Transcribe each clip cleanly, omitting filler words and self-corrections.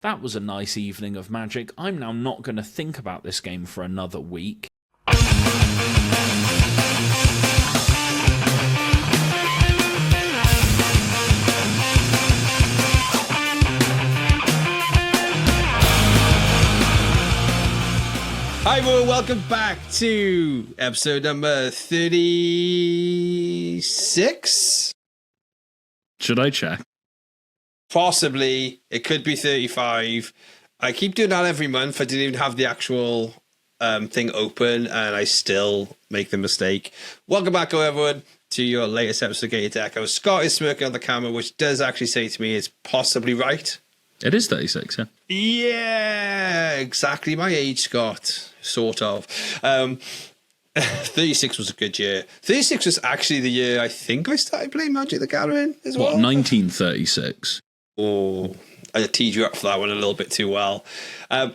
That was a nice evening of Magic. I'm now not going to think about this game for another week. Hi everyone, welcome back to episode number 36? Should I check? Possibly. It could be 35. I keep doing that every month. I didn't even have the actual thing open, and I still make the mistake. Welcome back, everyone, to your latest episode of Gated Echo. Scott is smirking on the camera, which does actually say to me it's possibly right. It is 36, yeah. Yeah, exactly my age, Scott. Sort of. 36 was a good year. 36 was actually the year I think I started playing Magic the Gathering as well. What, 1936? Oh, I teed you up for that one a little bit too well.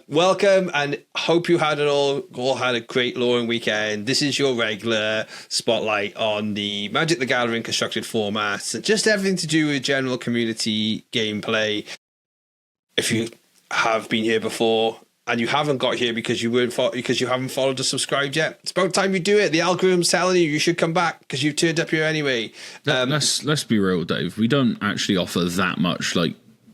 Welcome, and hope you had all had a great Lorwyn weekend. This is your regular spotlight on the Magic the Gathering constructed formats, just everything to do with general community gameplay. If you have been here before and you haven't got here because you haven't followed or subscribed yet, it's about time you do it. The algorithm's telling you should come back because you've turned up here anyway. Let's be real, Dave. We don't actually offer that much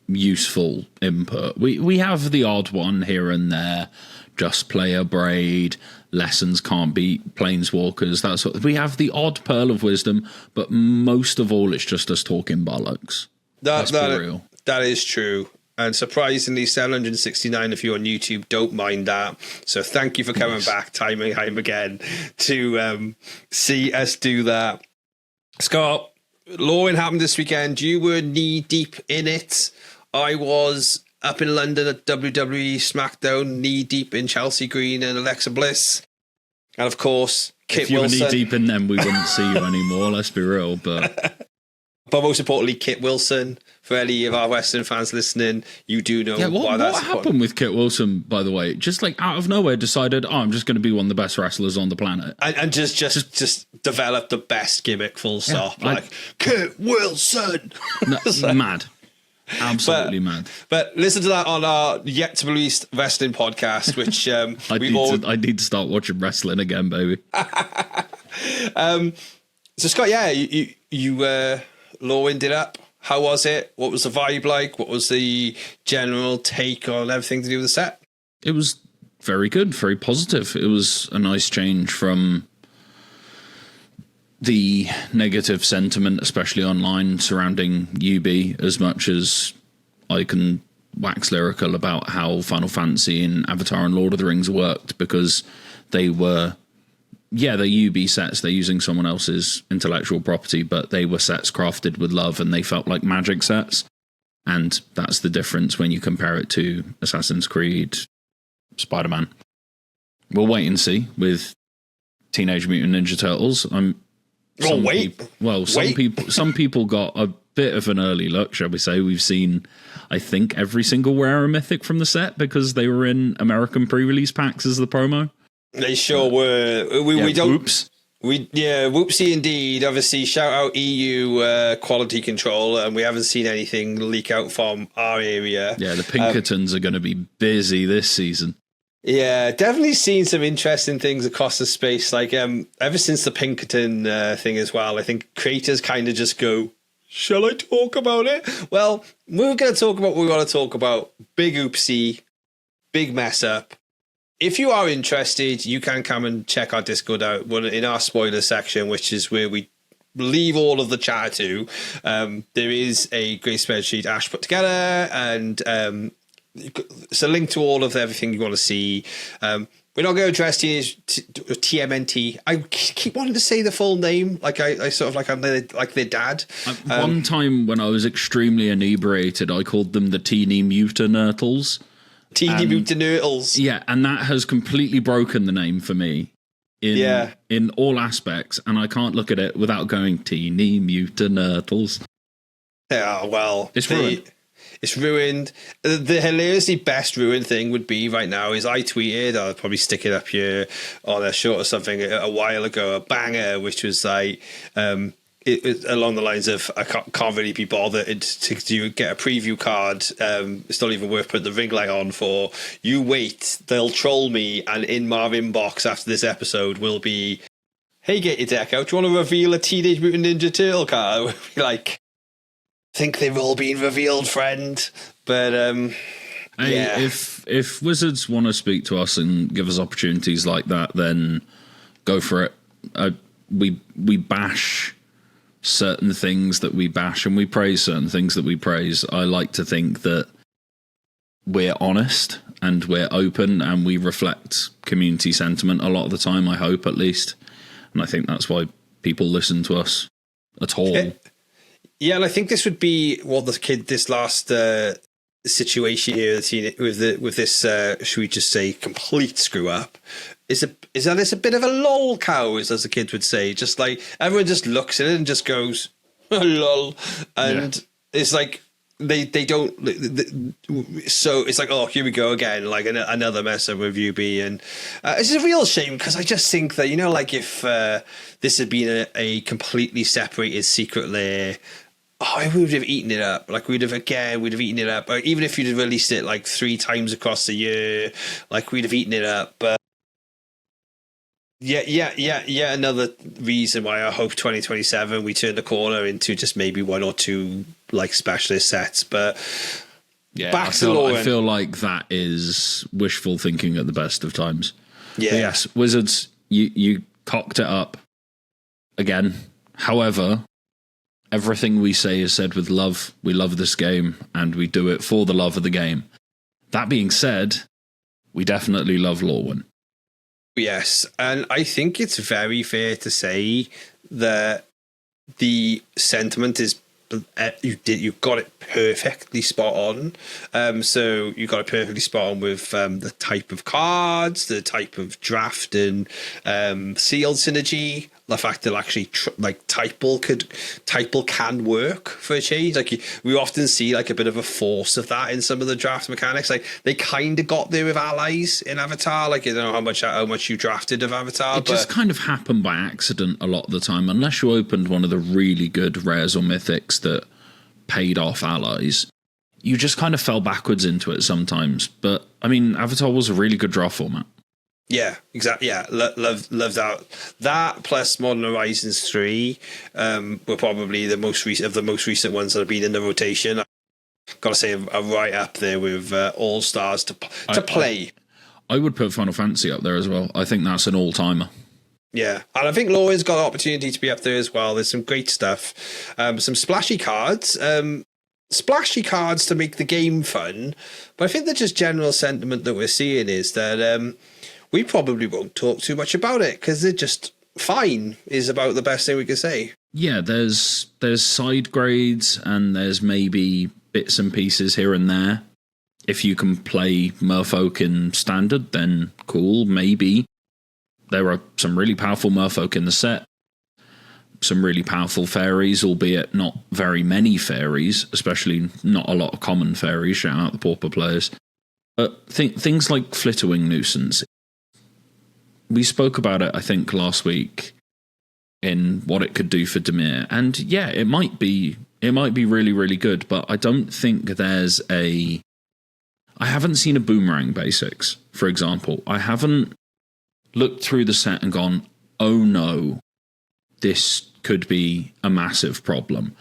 useful input. We have the odd one here and there. Just play Abroid. Lessons can't beat Planeswalkers. That sort of. We have the odd pearl of wisdom, but most of all, it's just us talking bollocks. Let's be real. That is true. And surprisingly, 769 of you on YouTube don't mind that. So thank you for coming back time and time again to see us do that. Scott, Lorwyn happened this weekend. You were knee deep in it. I was up in London at WWE SmackDown, knee deep in Chelsea Green and Alexa Bliss. And of course, Kit Wilson. If you were knee deep in them, we wouldn't see you anymore, let's be real. But most importantly, Kit Wilson. For any of our Western fans listening, you do know why that's what happened with Kit Wilson, by the way? Just out of nowhere decided, I'm just going to be one of the best wrestlers on the planet. And just develop the best gimmick, full stop. Kit Wilson! Mad. Absolutely mad. But listen to that on our yet-to-be-released wrestling podcast, which I need to start watching wrestling again, baby. So, Scott, you Lorwyn it up. How was it? What was the vibe like? What was the general take on everything to do with the set? It was very good, very positive. It was a nice change from the negative sentiment, especially online, surrounding UB, as much as I can wax lyrical about how Final Fantasy and Avatar and Lord of the Rings worked, because they were... Yeah, they're UB sets. They're using someone else's intellectual property, but they were sets crafted with love and they felt like Magic sets. And that's the difference when you compare it to Assassin's Creed, Spider-Man. We'll wait and see with Teenage Mutant Ninja Turtles. Some people got a bit of an early look, shall we say. We've seen, I think, every single rare mythic from the set because they were in American pre-release packs as the promo. They sure were. We don't. Whoops. Whoopsie indeed. Obviously, shout out EU quality control, and we haven't seen anything leak out from our area. Yeah, the Pinkertons are going to be busy this season. Yeah, definitely seen some interesting things across the space. Ever since the Pinkerton thing as well, I think creators kind of just go, shall I talk about it? Well, we're going to talk about what we want to talk about. Big oopsie, big mess up. If you are interested, you can come and check our Discord out in our spoiler section, which is where we leave all of the chatter to. There is a great spreadsheet Ash put together, and it's a link to all of everything you want to see. We're not going to address TMNT. I keep wanting to say the full name, I'm their dad. One time when I was extremely inebriated, I called them the Teeny Mutanurtles. Teeny Mutanurtles. Yeah, and that has completely broken the name for me in all aspects, and I can't look at it without going Teeny Mutanurtles. Yeah, well, it's ruined. It's ruined. The hilariously best ruined thing would be right now is I tweeted, I'll probably stick it up here on a short or something a while ago, a banger, which was along the lines of I can't really be bothered to get a preview card. It's not even worth putting the ring light on for. You wait, they'll troll me, and in my inbox after this episode will be, hey, get your deck out. Do you want to reveal a Teenage Mutant Ninja Turtle card? We'll be like, think they've all been revealed, friend. But yeah. If Wizards want to speak to us and give us opportunities like that, then go for it. We bash certain things that we bash, and we praise certain things that we praise. I like to think that we're honest and we're open and we reflect community sentiment a lot of the time, I hope, at least. And I think that's why people listen to us at all. Yeah, and I think this would be what this last situation here with this should we just say complete screw up is that it's a bit of a lol cow, as the kids would say. Just like everyone just looks at it and just goes lol, and it's like they don't. So it's like, oh, here we go again, like another mess up with UB, and it's a real shame because I just think that, like if this had been a completely separated secret lair, we would have eaten it up. Like we'd have eaten it up. Or even if you'd have released it like 3 times across the year, like we'd have eaten it up. But yeah. Another reason why I hope 2027 we turn the corner into just maybe 1 or 2 like specialist sets. But yeah, back to Lorwyn. I feel like that is wishful thinking at the best of times. Yeah. But yes, Wizards, you cocked it up again. However, everything we say is said with love. We love this game, and we do it for the love of the game. That being said, we definitely love Lorwyn. Yes, and I think it's very fair to say that the sentiment is you got it perfectly spot on. So you got it perfectly spot on with the type of cards, the type of draft and sealed synergy. The fact that actually Typal can work for a change. Like we often see like a bit of a force of that in some of the draft mechanics. Like they kind of got there with allies in Avatar. Like you don't know how much you drafted of Avatar. It just kind of happened by accident a lot of the time, unless you opened one of the really good rares or mythics that paid off allies. You just kind of fell backwards into it sometimes. But I mean, Avatar was a really good draft format. Yeah, exactly. Yeah, love that. That plus Modern Horizons 3 were probably the most recent ones that have been in the rotation. I've got to say, are right up there with All Stars to play. I would put Final Fantasy up there as well. I think that's an all timer. Yeah, and I think Lorwyn's got an opportunity to be up there as well. There's some great stuff, some splashy cards. Splashy cards to make the game fun, but I think the just general sentiment that we're seeing is that we probably won't talk too much about it because they're just fine is about the best thing we can say. Yeah, there's side grades and there's maybe bits and pieces here and there. If you can play Merfolk in Standard, then cool, maybe. There are some really powerful Merfolk in the set. Some really powerful fairies, albeit not very many fairies, especially not a lot of common fairies. Shout out the Pauper players. But things like Flitterwing Nuisance. We spoke about it, I think, last week in what it could do for Dimir. And yeah, it might be really, really good, but I don't think there's I haven't seen a Boomerang Basics, for example. I haven't looked through the set and gone, oh no, this could be a massive problem.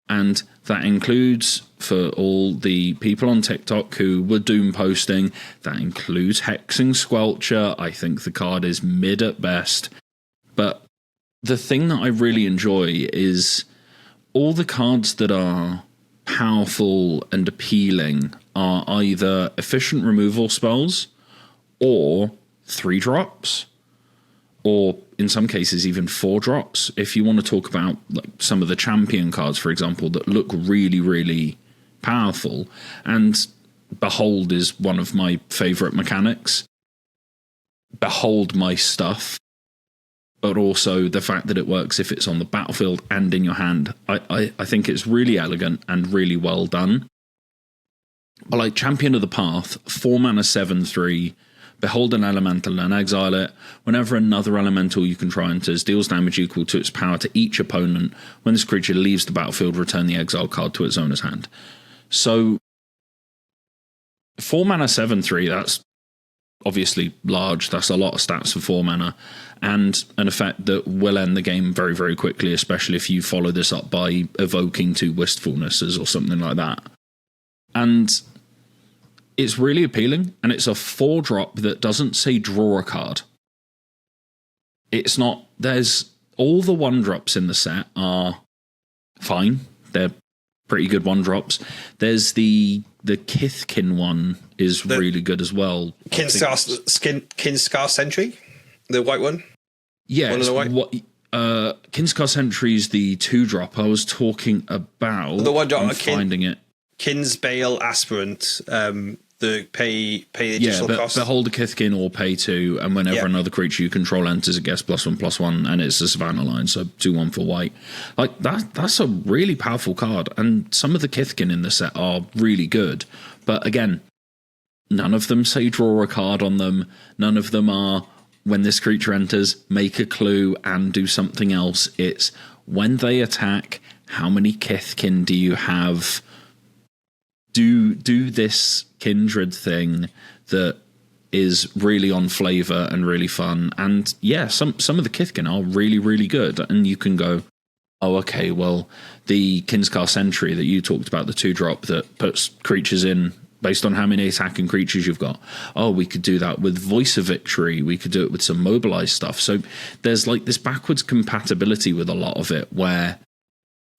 And that includes, for all the people on TikTok who were doom posting, that includes Hexing Squelcher. I think the card is mid at best. But the thing that I really enjoy is all the cards that are powerful and appealing are either efficient removal spells or 3-drops, or in some cases even 4-drops. If you want to talk about like some of the champion cards, for example, that look really, really powerful, and Behold is one of my favorite mechanics. Behold my stuff, but also the fact that it works if it's on the battlefield and in your hand. I think it's really elegant and really well done. But like Champion of the Path, 4 mana 7/3, behold an elemental and exile it. Whenever another elemental you control enters, deals damage equal to its power to each opponent. When this creature leaves the battlefield, return the exile card to its owner's hand. So 4 mana 7/3, that's obviously large. That's a lot of stats for 4 mana, and an effect that will end the game very, very quickly, especially if you follow this up by evoking 2 Wistfulnesses or something like that. And it's really appealing, and it's a 4-drop that doesn't say draw a card. It's not, there's all the 1-drops in the set are fine. They're pretty good 1-drops. There's the Kithkin one is really good as well. Kinscar Sentry, the white one. Yeah, Kinscar Sentry is the 2-drop I was talking about. The 1-drop. I'm finding it. Kinsbale Aspirant. The pay the additional cost. Behold a Kithkin or pay 2, and whenever another creature you control enters, it gets +1/+1, and it's a Savannah line, so 2/1 for white. Like that's a really powerful card, and some of the Kithkin in the set are really good. But again, none of them say draw a card on them. None of them are, when this creature enters, make a clue and do something else. It's when they attack, how many Kithkin do you have? Do this kindred thing that is really on flavor and really fun. And yeah, some of the Kithkin are really, really good. And you can go, oh, okay, well, the Kinscar Sentry that you talked about, the 2-drop that puts creatures in based on how many attacking creatures you've got. Oh, we could do that with Voice of Victory. We could do it with some mobilized stuff. So there's like this backwards compatibility with a lot of it where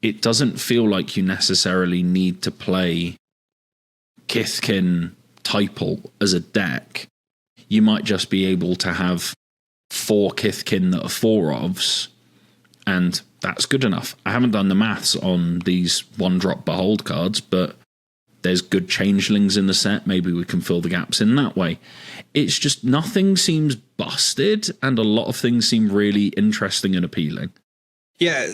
it doesn't feel like you necessarily need to play Kithkin Typal as a deck. You might just be able to have 4 Kithkin that are 4-ofs, and that's good enough. I haven't done the maths on these 1-drop Behold cards, but there's good changelings in the set. Maybe we can fill the gaps in that way. It's just nothing seems busted, and a lot of things seem really interesting and appealing. Yeah,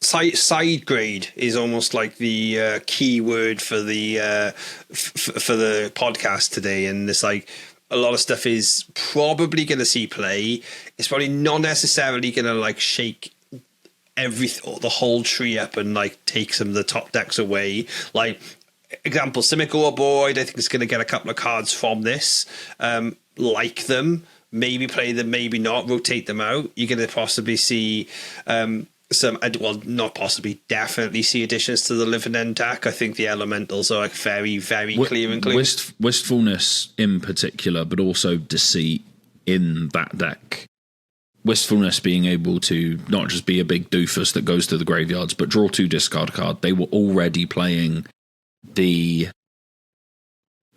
side grade is almost like the key word for the for the podcast today, and it's like a lot of stuff is probably going to see play. It's probably not necessarily going to like shake the whole tree up and like take some of the top decks away. Like example, Simic or Abroid, I think it's going to get a couple of cards from this. Like them, maybe play them, maybe not. Rotate them out. You're going to possibly see. Not possibly, definitely see additions to the Live and End deck. I think the elementals are like very, very clear and clean. Wistfulness in particular, but also Deceit in that deck. Wistfulness being able to not just be a big doofus that goes to the graveyards, but draw 2 discard card. They were already playing the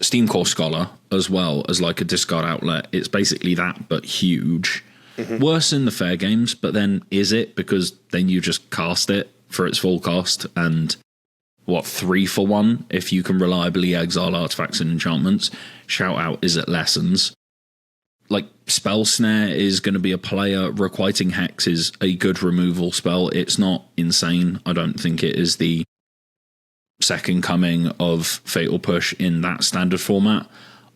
Steamcore Scholar as well as like a discard outlet. It's basically that, but huge. Mm-hmm. Worse in the fair games, but then is it? Because then you just cast it for its full cost, and 3 for 1 if you can reliably exile artifacts and enchantments. Shout out Izzet Lessons. Like, Spell Snare is going to be a player. Requiting Hex is a good removal spell. It's not insane. I don't think it is the second coming of Fatal Push in that standard format.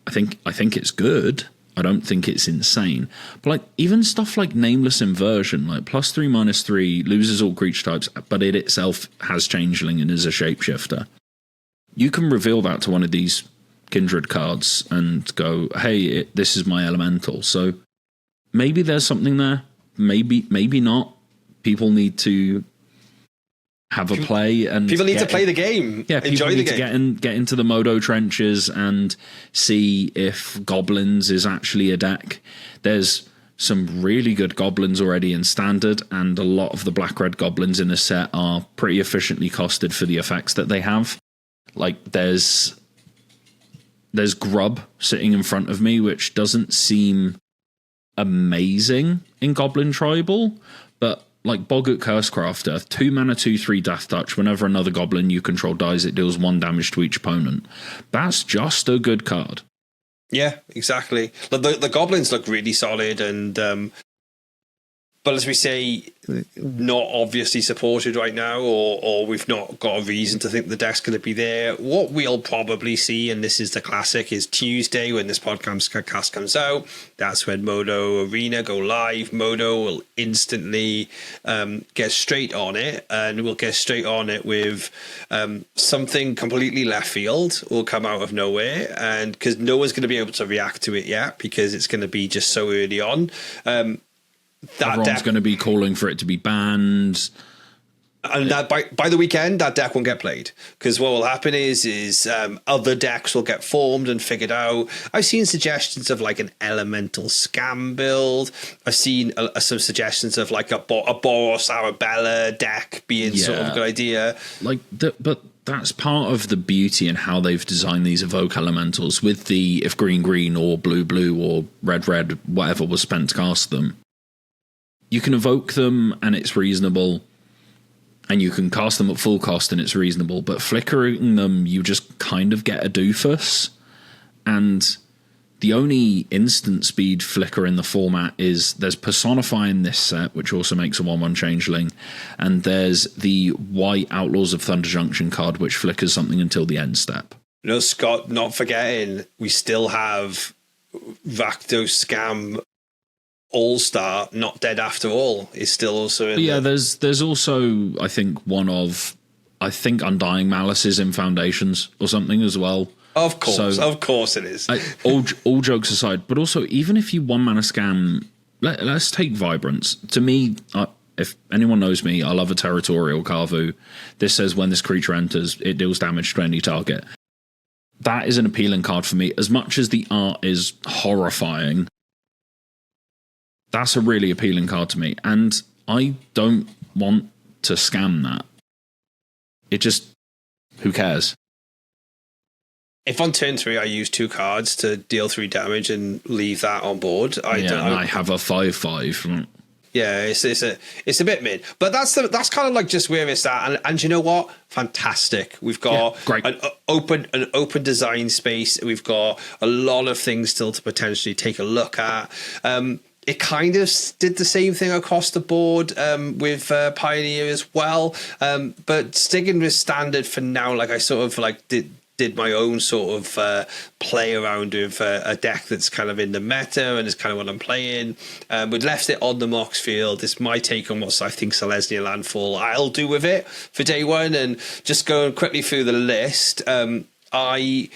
I think it's good. I don't think it's insane. But like even stuff like Nameless Inversion, like +3/-3, loses all creature types, but it itself has Changeling and is a shapeshifter. You can reveal that to one of these Kindred cards and go, hey, this is my elemental. So maybe there's something there. Maybe not. People need to have a play, and people need to play the game. Yeah, enjoy the game. Get into the Modo trenches and see if Goblins is actually a deck. There's some really good Goblins already in Standard, and a lot of the black-red Goblins in the set are pretty efficiently costed for the effects that they have. Like there's Grub sitting in front of me, which doesn't seem amazing in Goblin Tribal, but like Bogut Cursecrafter, 2 mana, 2/3 Death Touch. Whenever another goblin you control dies, it deals 1 damage to each opponent. That's just a good card. Yeah, exactly. The goblins look really solid, and But as we say, not obviously supported right now, or we've not got a reason to think the deck's going to be there. What we'll probably see, and this is the classic, is Tuesday when this podcast comes out. That's when Modo Arena go live. Modo will instantly get straight on it, and we'll get straight on it with something completely left field will come out of nowhere, and because no one's going to be able to react to it yet because it's going to be just so early on. Everyone's going to be calling for it to be banned. And that by the weekend, that deck won't get played, because what will happen is other decks will get formed and figured out. I've seen suggestions of like an elemental scam build. I've seen some suggestions of like a Boros Arabella deck being sort of a good idea. But that's part of the beauty in how they've designed these evoke elementals with the if green or blue or red whatever was spent to cast them. You can evoke them and it's reasonable, and you can cast them at full cost and it's reasonable, but flickering them, you just kind of get a doofus. And the only instant speed flicker in the format is there's Personify in this set, which also makes a 1/1 changeling, and there's the white Outlaws of Thunder Junction card, which flickers something until the end step. No, Scott, not forgetting, we still have Rakdos Scam All-Star, Not Dead After All, is still also in there's also, I think, Undying Malices in Foundations or something as well. Of course it is. All jokes aside, but also, even if you 1-mana scam, let's take Vibrance. To me, if anyone knows me, I love a Territorial Karvu. This says when this creature enters, it deals damage to any target. That is an appealing card for me. As much as the art is horrifying, that's a really appealing card to me, and I don't want to scam that. It just, who cares? If on turn 3 I use 2 cards to deal 3 damage and leave that on board, I have a 5/5. Yeah, it's a bit mid, but that's kind of like just where it's at. And you know what? Fantastic. We've got an open design space. We've got a lot of things still to potentially take a look at. It kind of did the same thing across the board with Pioneer as well. But sticking with Standard for now, like I sort of like did my own sort of play around with a deck that's kind of in the meta and is kind of what I'm playing. We left it on the Moxfield. It's my take on what I think Selesnya Landfall I'll do with it for day one. And just going quickly through the list, I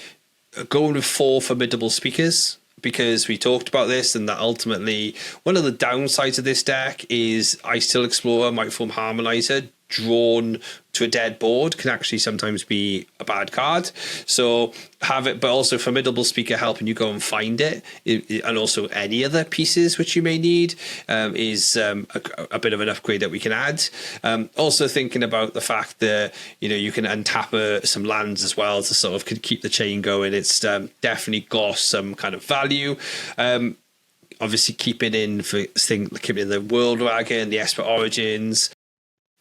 go with 4 formidable speakers, because we talked about this, and that ultimately one of the downsides of this deck is Ice Till Explorer, Mightform Harmonizer, drawn to a dead board can actually sometimes be a bad card. So have it, but also Formidable Speaker helping you go and find it, and also any other pieces which you may need is a bit of an upgrade that we can add. Also thinking about the fact that you can untap some lands as well to sort of keep the chain going. It's definitely got some kind of value. Obviously keeping in the World Wagon, the Esper Origins.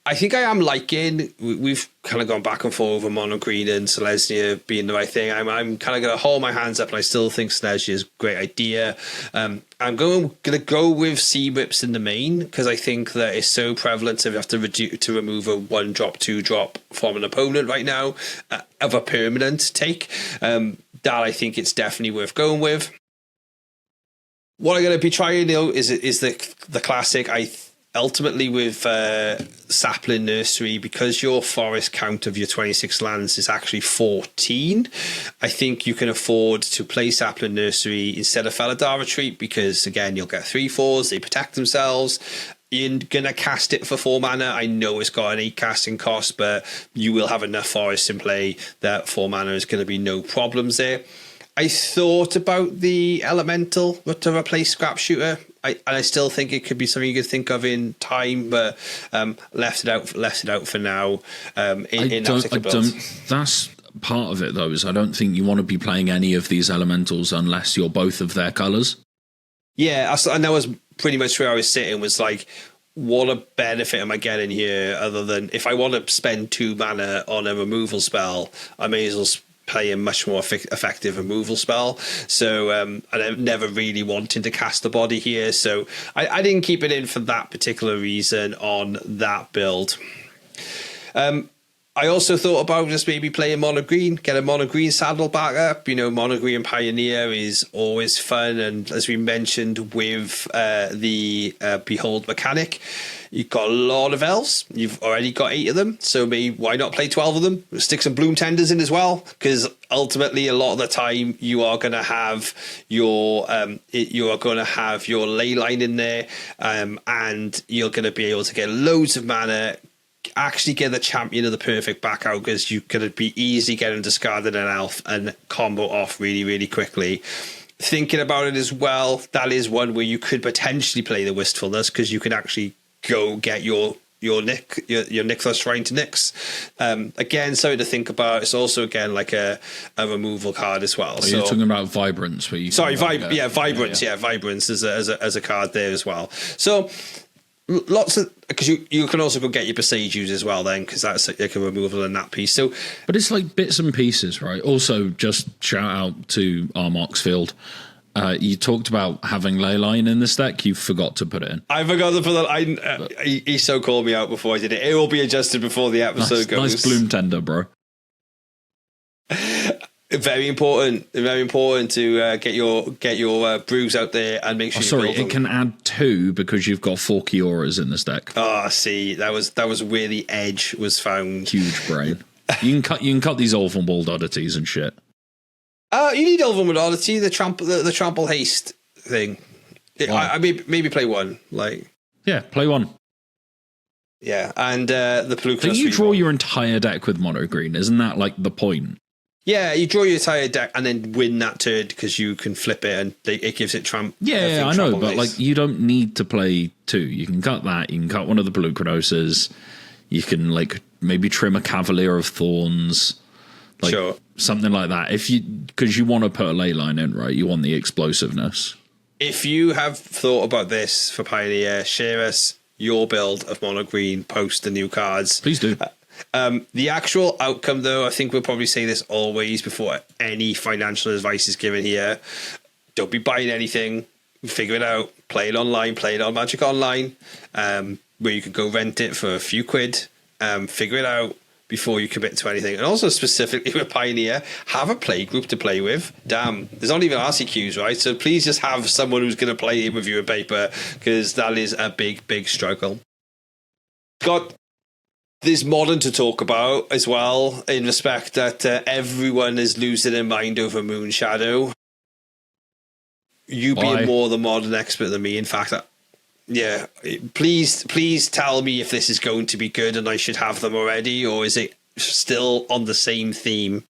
I think I am liking, we've kind of gone back and forth over Mono Green and Selesnya being the right thing. I'm kind of going to hold my hands up, and I still think Selesnya is a great idea. I'm going to go with Sea Whips in the main, because I think that it's so prevalent to have to remove a 1-drop, 2-drop from an opponent right now of a permanent take. That I think it's definitely worth going with. What I'm going to be trying is the classic. Ultimately with Sapling Nursery, because your forest count of your 26 lands is actually 14, I think you can afford to play Sapling Nursery instead of Felidar Retreat, because again you'll get 3/4s, they protect themselves. You're gonna cast it for 4 mana. I know it's got an 8 casting cost, but you will have enough forests in play that 4 mana is going to be no problems there. I thought about the Elemental to replace Scrap Shooter. I still think it could be something you could think of in time, but left it out for now. That's part of it, though, is I don't think you want to be playing any of these elementals unless you're both of their colours. Yeah, and that was pretty much where I was sitting, was like, what a benefit am I getting here, other than if I want to spend 2 mana on a removal spell, I may as well play a much more effective removal spell. So, and I'm never really wanting to cast the body here. So I didn't keep it in for that particular reason on that build. I also thought about just maybe playing mono green, get a mono green saddle back up. Mono green Pioneer is always fun. And as we mentioned with the Behold mechanic, you've got a lot of elves. You've already got 8 of them. So maybe why not play 12 of them? Stick some Bloom Tenders in as well. Because ultimately, a lot of the time, you are going to have your ley line in there. And you're going to be able to get loads of mana, actually get the champion of the perfect back out, because you could be easily getting discarded an elf and combo off really, really quickly. Thinking about it as well, that is one where you could potentially play the Wistfulness, because you can actually go get your Nixthos Shrine to Nyx. Again, something to think about. It's also again like a removal card as well. So you're talking about Vibrance, where you Vibrance, Vibrance as a card there as well. So lots of, because you can also go get your Besage as well then, because that's like a removal in that piece. So, but it's like bits and pieces, right? Also, just shout out to our moxfield. You talked about having Leyline in this deck. You forgot to put it in. I forgot to put that. He so called me out before I did it. It will be adjusted before the episode goes. Nice Bloom Tender, bro. Very important to get your brews out there and make sure. It can add 2 because you've got 4 Kioras in this deck. See, that was where the edge was found. Huge brain. You can cut these Ulvenwald oddities and shit. You need Ulvenwald oddity, the trample haste thing. I maybe play 1. Play 1. Yeah, and the Plucus. So you draw your entire deck with mono green, isn't that like the point? Yeah, you draw your entire deck and then win that turn because you can flip it and it gives it tramp. Yeah, I know, but you don't need to play 2. You can cut that. You can cut one of the Pelucrinoses. You can maybe trim a Cavalier of Thorns, sure, something like that. Because you want to put a leyline in, right? You want the explosiveness. If you have thought about this for Pioneer, share us your build of mono green post the new cards. Please do. The actual outcome, though, I think we'll probably say this always before any financial advice is given here. Don't be buying anything. Figure it out. Play it online. Play it on Magic Online, where you can go rent it for a few quid. Figure it out before you commit to anything. And also specifically with Pioneer, have a play group to play with. Damn, there's not even RCQs, right? So please just have someone who's going to play it with you in paper, because that is a big, big struggle. There's Modern to talk about as well, in respect that everyone is losing their mind over Moonshadow. You being more the Modern expert than me, in fact, please tell me if this is going to be good and I should have them already, or is it still on the same theme?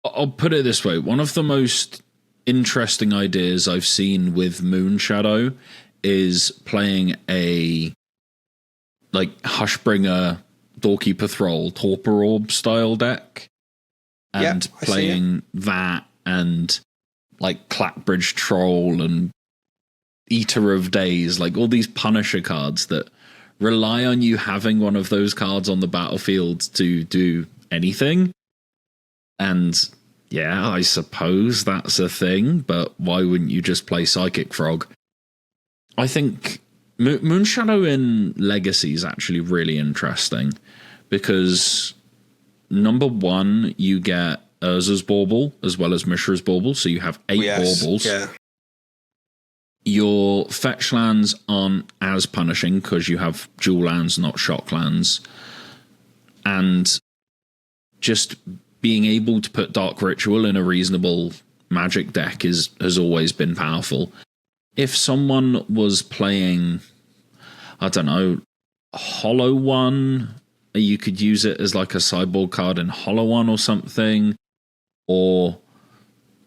I'll put it this way. One of the most interesting ideas I've seen with Moonshadow is playing a Hushbringer Doorkeeper Thrall Torpor Orb style deck, and playing that and Clackbridge Troll and Eater of Days, all these Punisher cards that rely on you having one of those cards on the battlefield to do anything. And yeah, I suppose that's a thing, but why wouldn't you just play Psychic Frog? I think Moonshadow in Legacy is actually really interesting, because number 1, you get Urza's Bauble as well as Mishra's Bauble, so you have 8 baubles. Yeah. Your fetch lands aren't as punishing because you have dual lands, not shock lands. And just being able to put Dark Ritual in a reasonable Magic deck has always been powerful. If someone was playing, I don't know, Hollow One, you could use it as a sideboard card in Hollow One or something, or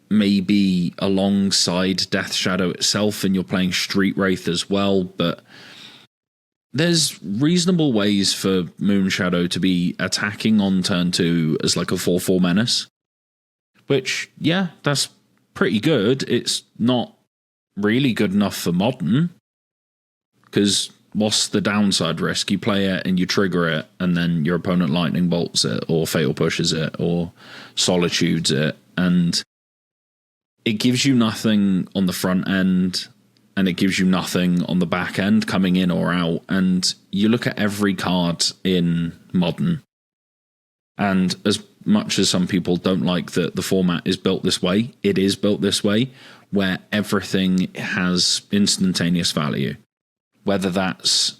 maybe alongside Death Shadow itself, and you're playing Street Wraith as well. But there's reasonable ways for Moonshadow to be attacking on turn 2 as a 4/4 menace, which, yeah, that's pretty good. It's not really good enough for Modern, because what's the downside risk? You play it and you trigger it, and then your opponent lightning bolts it, or fatal pushes it, or solitudes it, and it gives you nothing on the front end, and it gives you nothing on the back end coming in or out. And you look at every card in Modern, and as much as some people don't like that the format is built this way, it is built this way, where everything has instantaneous value. Whether that's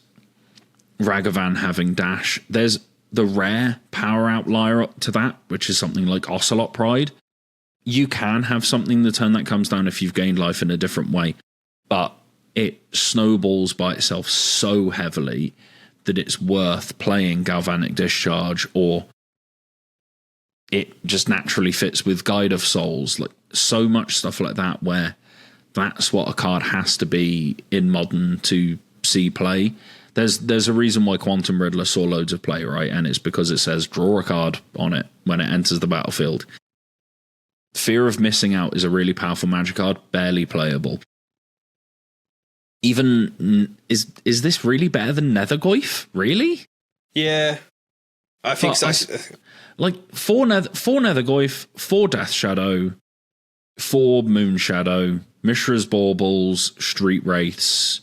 Ragavan having dash, there's the rare power outlier to that, which is something like Ocelot Pride. You can have something the turn that comes down if you've gained life in a different way, but it snowballs by itself so heavily that it's worth playing Galvanic Discharge, or it just naturally fits with Guide of Souls. Like, so much stuff like that, where that's what a card has to be in Modern to see play. There's a reason why Quantum Riddler saw loads of play, right? And it's because it says draw a card on it when it enters the battlefield. Fear of Missing Out is a really powerful magic card, barely playable. Even is this really better than Nethergoyf? Really? Yeah, I think so. Like 4 Nethergoyf, 4 Death Shadow, 4 Moon Shadow, Mishra's Baubles, Street Wraiths,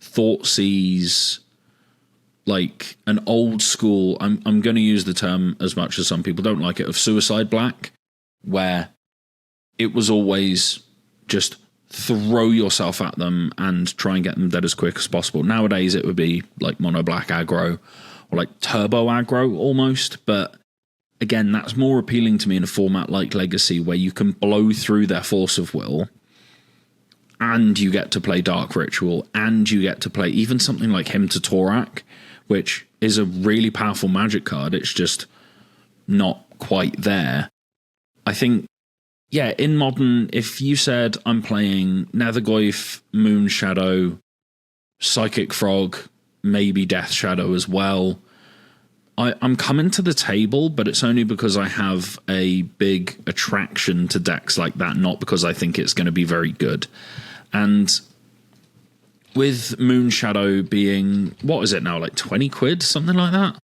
Thoughtseize, like an old school, I'm going to use the term, as much as some people don't like it, of Suicide Black, where it was always just throw yourself at them and try and get them dead as quick as possible. Nowadays it would be like Mono Black aggro, or like Turbo aggro almost, but again, that's more appealing to me in a format like Legacy, where you can blow through their force of will, and you get to play Dark Ritual, and you get to play even something like Hymn to Torak, which is a really powerful magic card. It's just not quite there. I think, yeah, in Modern, if you said I'm playing Nethergoyf, Moon Shadow, Psychic Frog, maybe Death Shadow as well, I'm coming to the table, but it's only because I have a big attraction to decks like that, not because I think it's going to be very good. And with Moon Shadow being, what is it now, like 20 quid, something like that?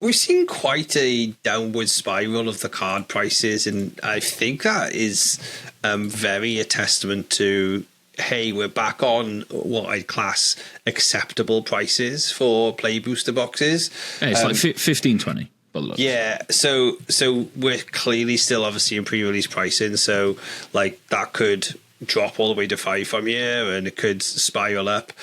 We've seen quite a downward spiral of the card prices, and I think that is very a testament to, hey, we're back on what I'd class acceptable prices for play booster boxes. Yeah, it's like 15, 20. Yeah, so we're clearly still obviously in pre-release pricing, so like that could drop all the way to 5 from here, and it could spiral up.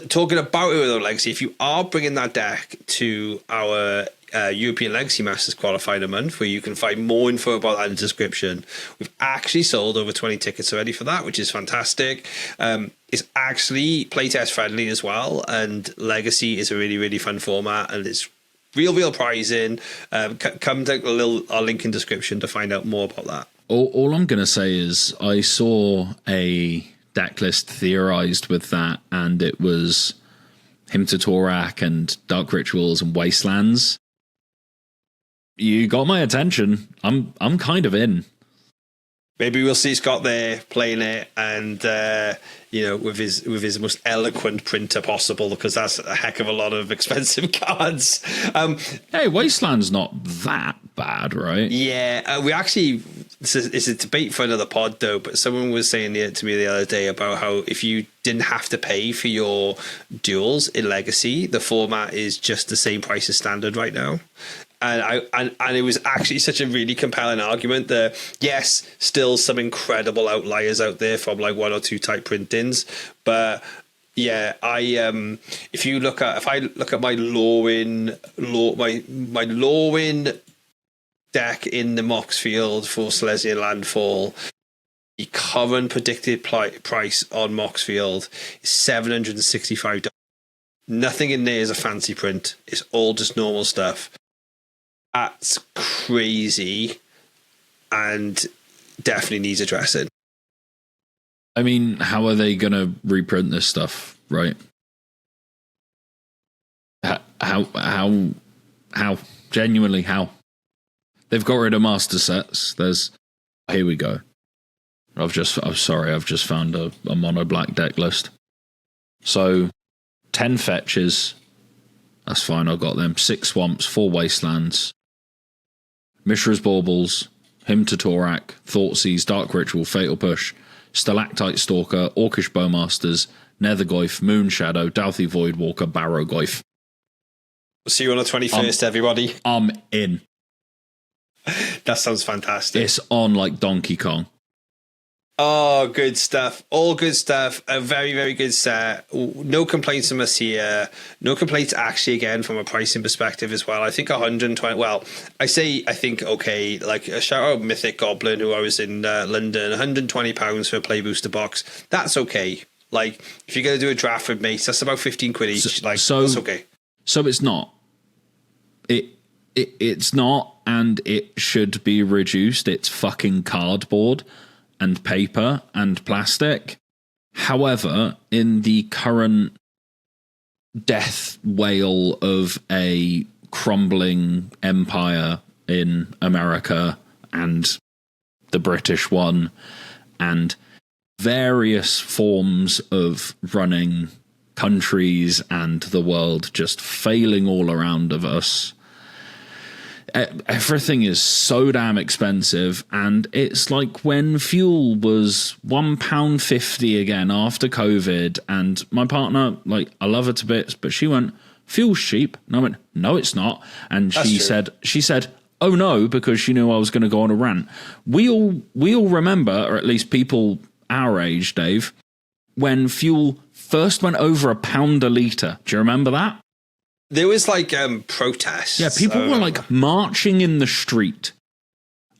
Talking about it with Legacy, if you are bringing that deck to our European Legacy Masters qualifier month, where you can find more info about that in the description, we've actually sold over 20 tickets already for that, which is fantastic. It's actually playtest friendly as well, and Legacy is a really, really fun format, and it's real prizing. Come to our link in description to find out more about that. All I'm going to say is I saw a deck list theorized with that, and it was Hymn to Torak and Dark Rituals and Wastelands. You got my attention. I'm kind of in. Maybe we'll see Scott there playing it, and with his most eloquent printer possible, because that's a heck of a lot of expensive cards. Hey, Wasteland's not that bad, right? Yeah, we actually. It's a debate for another pod, though. But someone was saying to me the other day about how if you didn't have to pay for your duels in Legacy, the format is just the same price as Standard right now. And it was actually such a really compelling argument that, yes, still some incredible outliers out there from like 1 or 2 type printings, but yeah, if I look at my Lorwyn my Lorwyn deck in the Moxfield for Silesian Landfall, the current predicted price on Moxfield is $765. Nothing in there is a fancy print. It's all just normal stuff. That's crazy, and definitely needs addressing. I mean, how are they going to reprint this stuff, right? How? Genuinely, how? They've got rid of master sets. Here we go. I've just found a mono black deck list. So 10 fetches. That's fine, I got them. 6 swamps, 4 wastelands. Mishra's Baubles, Hymn to Torak, Thoughtseize, Dark Ritual, Fatal Push, Stalactite Stalker, Orcish Bowmasters, Nethergoyf, Moonshadow, Douthie Voidwalker, Barrowgoyf. See you on the 21st, everybody. I'm in. That sounds fantastic. It's on like Donkey Kong. Oh, good stuff. All good stuff. A very, very good set. No complaints from us here. No complaints actually, again, from a pricing perspective as well. I think 120. Well, I think, okay, like a shout out Mythic Goblin, who I was in London, £120 for a play booster box. That's okay. Like, if you're going to do a draft with mates, that's about 15 quid each. That's okay. So it's not. It's not, and it should be reduced. It's fucking cardboard and paper and plastic. However, in the current death wail of a crumbling empire in America and the British one, and various forms of running countries and the world just failing all around of us, everything is so damn expensive. And it's like when fuel was £1.50 again after COVID, and my partner, like, I love her to bits, but she went, fuel's cheap, and I went, no it's not. And she said oh no, because she knew I was going to go on a rant. We all remember, or at least people our age, Dave, when fuel first went over £1 a litre. Do you remember that? There was like protests. Yeah, people were like marching in the street.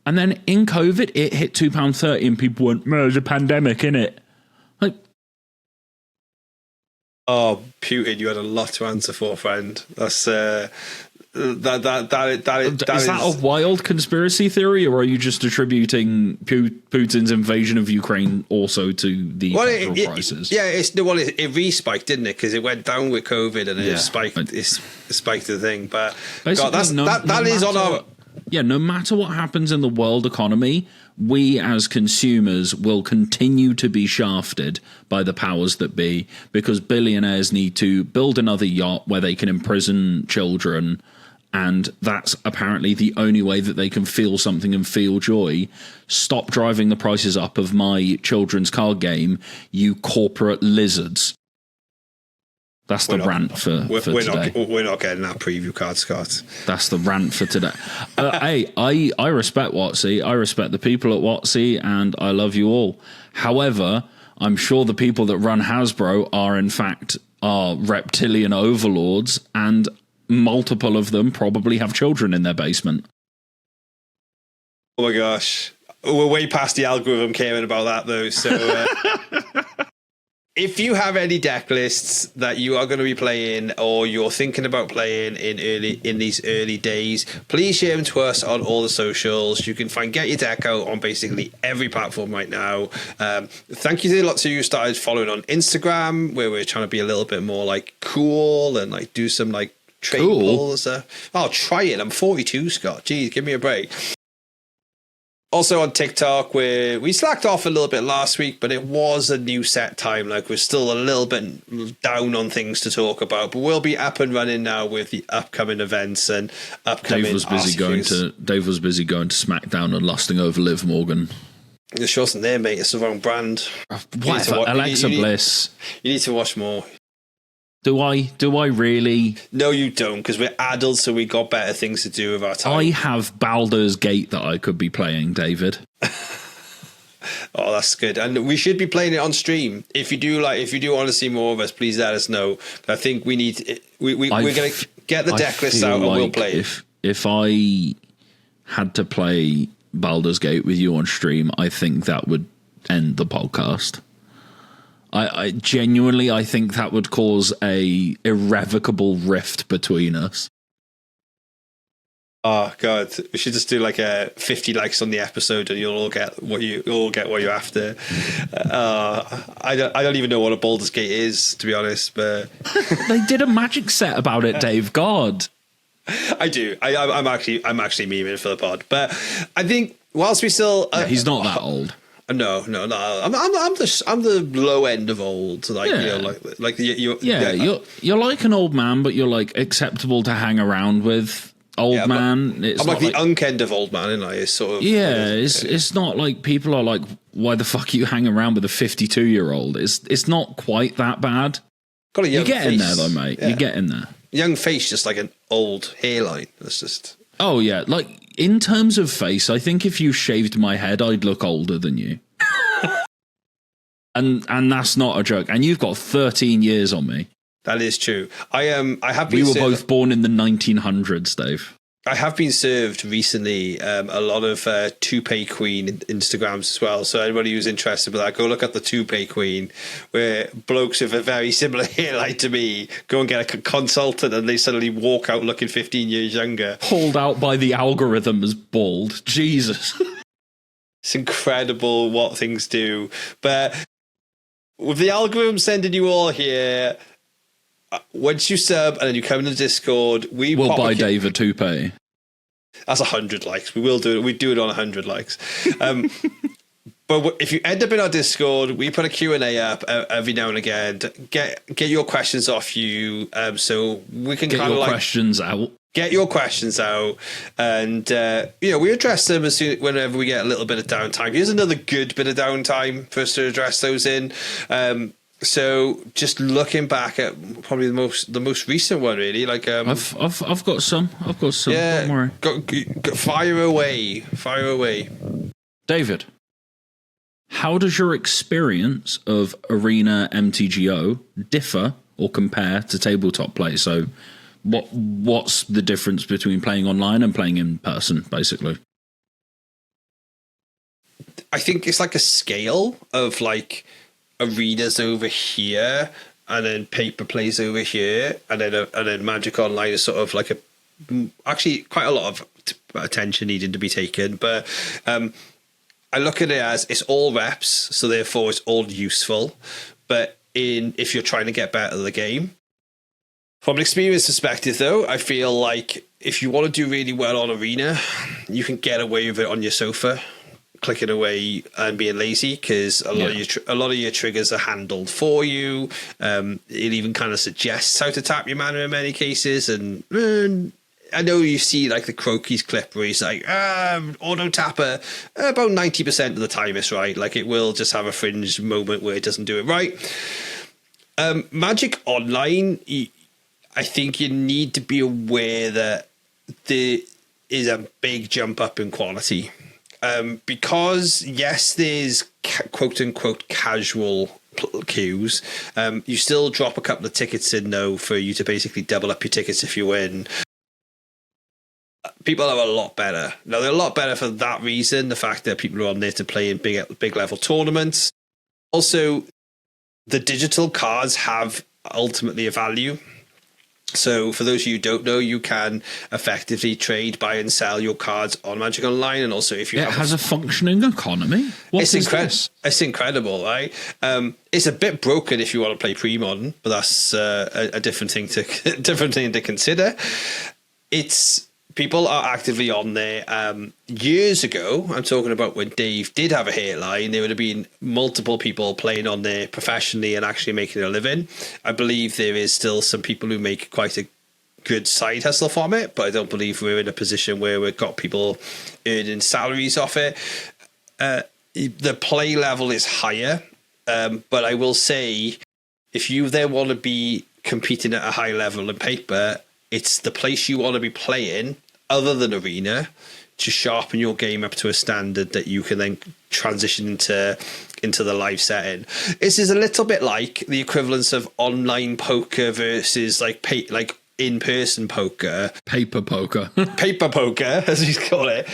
And then in COVID, it hit £2.30 and people went, there's a pandemic, innit? Like, oh, Putin, you had a lot to answer for, friend. That's is that a wild conspiracy theory, or are you just attributing Putin's invasion of Ukraine also to the petrol prices? It re-spiked, didn't it? Because it went down with COVID and it spiked. It spiked the thing, but God, that is on our. Yeah, no matter what happens in the world economy, we as consumers will continue to be shafted by the powers that be, because billionaires need to build another yacht where they can imprison children, and that's apparently the only way that they can feel something and feel joy. Stop driving the prices up of my children's card game, you corporate lizards. That's the rant for today. We're not getting that preview card, Scott. That's the rant for today. Hey, I respect WotC. I respect the people at WotC, and I love you all. However, I'm sure the people that run Hasbro are in fact reptilian overlords, and multiple of them probably have children in their basement. Oh my gosh. We're way past the algorithm caring about that, though. So if you have any deck lists that you are going to be playing, or you're thinking about playing in these early days, please share them to us on all the socials. You can Get Your Deck Out on basically every platform right now. Thank you to lots of you who started following on Instagram, where we're trying to be a little bit more like cool and like do some like trade polls. I'll try it. I'm 42, Scott. Jeez, give me a break. Also on TikTok, where we slacked off a little bit last week, but it was a new set time. Like, we're still a little bit down on things to talk about, but we'll be up and running now with the upcoming events and upcoming. Dave was busy going to SmackDown and lusting over Liv Morgan. The show's there, mate. It's the wrong brand. Whatever. Alexa Bliss. You need to watch more. Do I really? No, you don't, because we're adults, so we got better things to do with our time. I have Baldur's Gate that I could be playing, David. Oh, that's good. And we should be playing it on stream. If you do want to see more of us, please let us know. I think we need we're going to get the deck list out and we'll play it. If I had to play Baldur's Gate with you on stream, I think that would end the podcast. I genuinely, I think that would cause a irrevocable rift between us. Oh God, we should just do like a 50 likes on the episode, and you'll all get what you're after. I don't even know what a Baldur's Gate is, to be honest. But they did a Magic set about it, Dave. God, I do. I'm actually memeing for the pod, but I think whilst we still, he's not that old. No. I'm the low end of old. Like you're like an old man, but you're like acceptable to hang around with. Old man. I'm like the unk end of old man, and I sort of It's not like people are like, why the fuck you hang around with a 52-year-old? It's not quite that bad. Got a young You get face. in there though, mate. Yeah. You get in there. Young face, just like an old hairline. That's just. Oh yeah, like in terms of face, I think if you shaved my head, I'd look older than you. and that's not a joke. And you've got 13 years on me. That is true. I have been. We were both born in the 1900s, Dave. I have been served recently a lot of Toupee Queen Instagrams as well. So anybody who's interested with that, go look at the Toupee Queen, where blokes with a very similar hairline to me go and get a consultant, and they suddenly walk out looking 15 years younger. Pulled out by the algorithm as bald. Jesus. It's incredible what things do. But with the algorithm sending you all here, once you sub and then you come in the Discord, we'll buy Dave a toupee. That's 100 likes. We will do it. We do it on 100 likes. But if you end up in our Discord, we put a Q&A up every now and again to get your questions off you, so we can kind of like questions out. Get your questions out, and we address them whenever we get a little bit of downtime. Here's another good bit of downtime for us to address those in. So just looking back at probably the most recent one, really. Like I've got some. Yeah, don't worry. Fire away, David. How does your experience of Arena MTGO differ or compare to tabletop play? So, what's the difference between playing online and playing in person, basically? I think it's like a scale of like Arenas over here, and then paper plays over here, and then Magic Online is sort of like actually quite a lot of attention needing to be taken. But I look at it as it's all reps, so therefore it's all useful. But if you're trying to get better at the game, from an experience perspective, though, I feel like if you want to do really well on Arena, you can get away with it on your sofa, clicking away and being lazy, because a lot of your triggers are handled for you. It even kind of suggests how to tap your mana in many cases. And I know you see like the Croaky's clip where he's like, auto tapper, about 90% of the time it's right. Like it will just have a fringe moment where it doesn't do it right. Magic Online, I think you need to be aware that there is a big jump up in quality. Because yes, there's quote unquote casual queues. You still drop a couple of tickets in though for you to basically double up your tickets if you win. People are a lot better. Now they're a lot better for that reason, the fact that people are on there to play in big level tournaments. Also, the digital cards have ultimately a value. So for those of you who don't know, you can effectively trade, buy and sell your cards on Magic Online. And also if you has a functioning economy. It's incredible, right? It's a bit broken if you want to play pre-modern, but that's a different thing to consider. People are actively on there. Years ago, I'm talking about when Dave did have a hairline, there would have been multiple people playing on there professionally and actually making a living. I believe there is still some people who make quite a good side hustle from it, but I don't believe we're in a position where we've got people earning salaries off it. The play level is higher, but I will say, if you then want to be competing at a high level in paper, it's the place you want to be playing other than Arena to sharpen your game up to a standard that you can then transition into the live setting. This is a little bit like the equivalence of online poker versus like in-person poker. Paper poker. Paper poker, as we call it.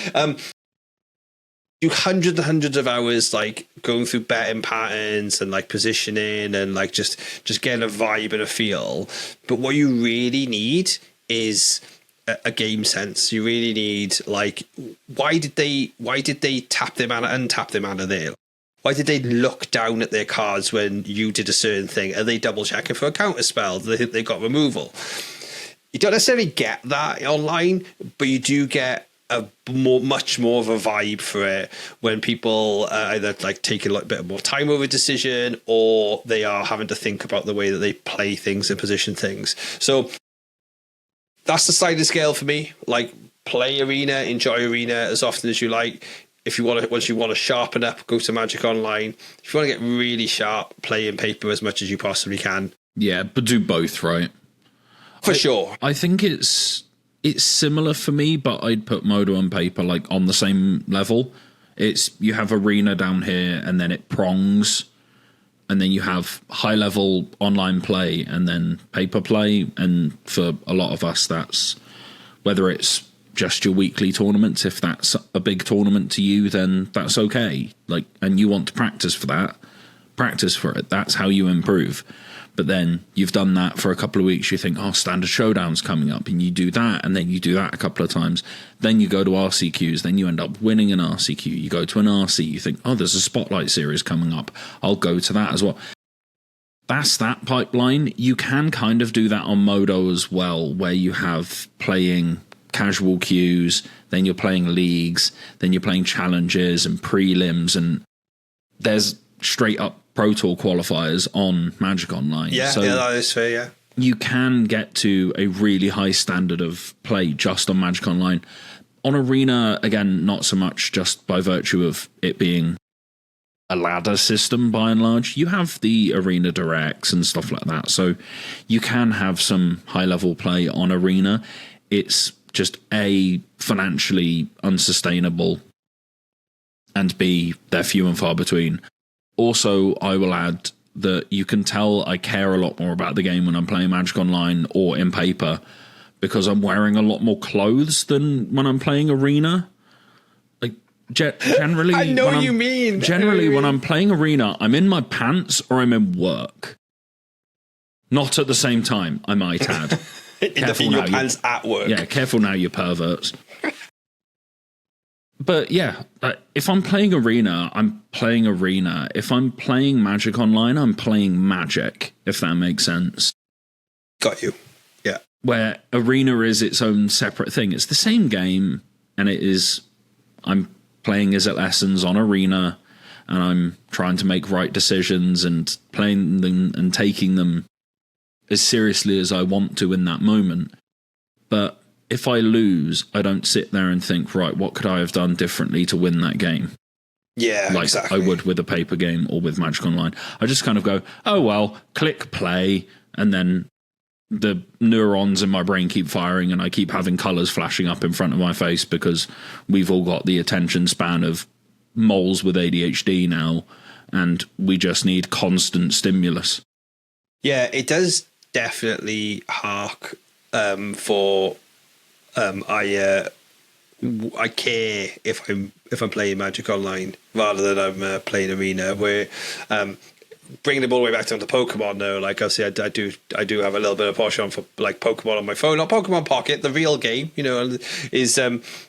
Do hundreds and hundreds of hours like going through betting patterns and like positioning and like just getting a vibe and a feel. But what you really need is a game sense. You really need like, why did they tap their mana, untap their mana there? Why did they look down at their cards when you did a certain thing? Are they double checking for a counter spell? Do they think they got removal? You don't necessarily get that online, but you do get much more of a vibe for it when people either like take a bit more time over a decision, or they are having to think about the way that they play things and position things. So that's the sliding scale for me. Like, play Arena, enjoy Arena as often as you like. If you want to, once you want to sharpen up, go to Magic Online. If you want to get really sharp, play in paper as much as you possibly can. Yeah, but do both, right? For sure. I think it's similar for me, but I'd put Modo and paper like on the same level. It's, you have Arena down here, and then it prongs, and then you have high level online play, and then paper play. And for a lot of us, that's whether it's just your weekly tournaments. If that's a big tournament to you, then that's okay. Like, and you want to practice for that, practice for it. That's how you improve. But then you've done that for a couple of weeks. You think, oh, Standard Showdown's coming up, and you do that, and then you do that a couple of times. Then you go to RCQs. Then you end up winning an RCQ. You go to an RC. You think, oh, there's a Spotlight series coming up. I'll go to that as well. That's that pipeline. You can kind of do that on Modo as well, where you have playing casual queues, then you're playing leagues, then you're playing challenges and prelims, and there's straight up Pro Tour qualifiers on Magic Online. Yeah, so yeah, that is fair, yeah. You can get to a really high standard of play just on Magic Online. On Arena, again, not so much, just by virtue of it being a ladder system by and large. You have the Arena Directs and stuff like that, so you can have some high level play on Arena. It's just A, financially unsustainable, and B, they're few and far between. Also, I will add that you can tell I care a lot more about the game when I'm playing Magic Online or in paper, because I'm wearing a lot more clothes than when I'm playing Arena. Like, generally, I know what you mean. Generally, when I'm playing Arena, I'm in my pants or I'm in work. Not at the same time, I might add. in your pants at work. Yeah, careful now, you perverts. But yeah, if I'm playing Arena, I'm playing Arena. If I'm playing Magic Online, I'm playing Magic, if that makes sense. Got you. Yeah. Where Arena is its own separate thing. It's the same game, and it is, I'm playing Izzet lessons on Arena, and I'm trying to make right decisions and playing them and taking them as seriously as I want to in that moment. But if I lose, I don't sit there and think, right, what could I have done differently to win that game? Yeah, like exactly. I would with a paper game or with Magic Online. I just kind of go, oh, well, click play, and then the neurons in my brain keep firing, and I keep having colours flashing up in front of my face, because we've all got the attention span of moles with ADHD now, and we just need constant stimulus. Yeah, it does definitely hark for I care if I'm playing Magic Online rather than I'm playing Arena. Where bringing it all the way back down to Pokemon, though, like obviously I do have a little bit of passion for like Pokemon on my phone, not Pokemon Pocket, the real game, you know, is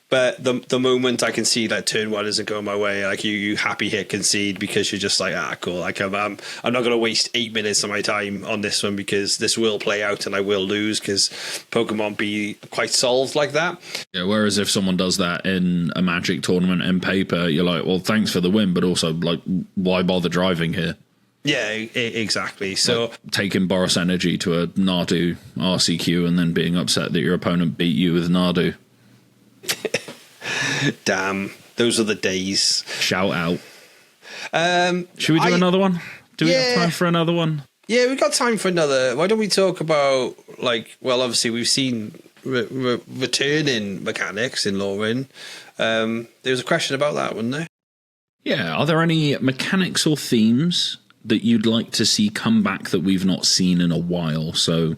but the moment I can see that turn one isn't going my way, like you happy hit concede, because you're just like, cool, like I'm not going to waste 8 minutes of my time on this one, because this will play out and I will lose, because Pokemon be quite solved like that. Yeah, whereas if someone does that in a Magic tournament in paper, you're like, well, thanks for the win, but also like, why bother driving here? Yeah, exactly. So like taking Boros Energy to a Nardu RCQ and then being upset that your opponent beat you with Nardu. Damn, those are the days. Shout out. Should we do another one? Do we have time for another one? Yeah, we got time for another. Why don't we talk about, like, well, obviously we've seen returning mechanics in Lorwyn. There was a question about that, wasn't there? Yeah, are there any mechanics or themes that you'd like to see come back that we've not seen in a while? So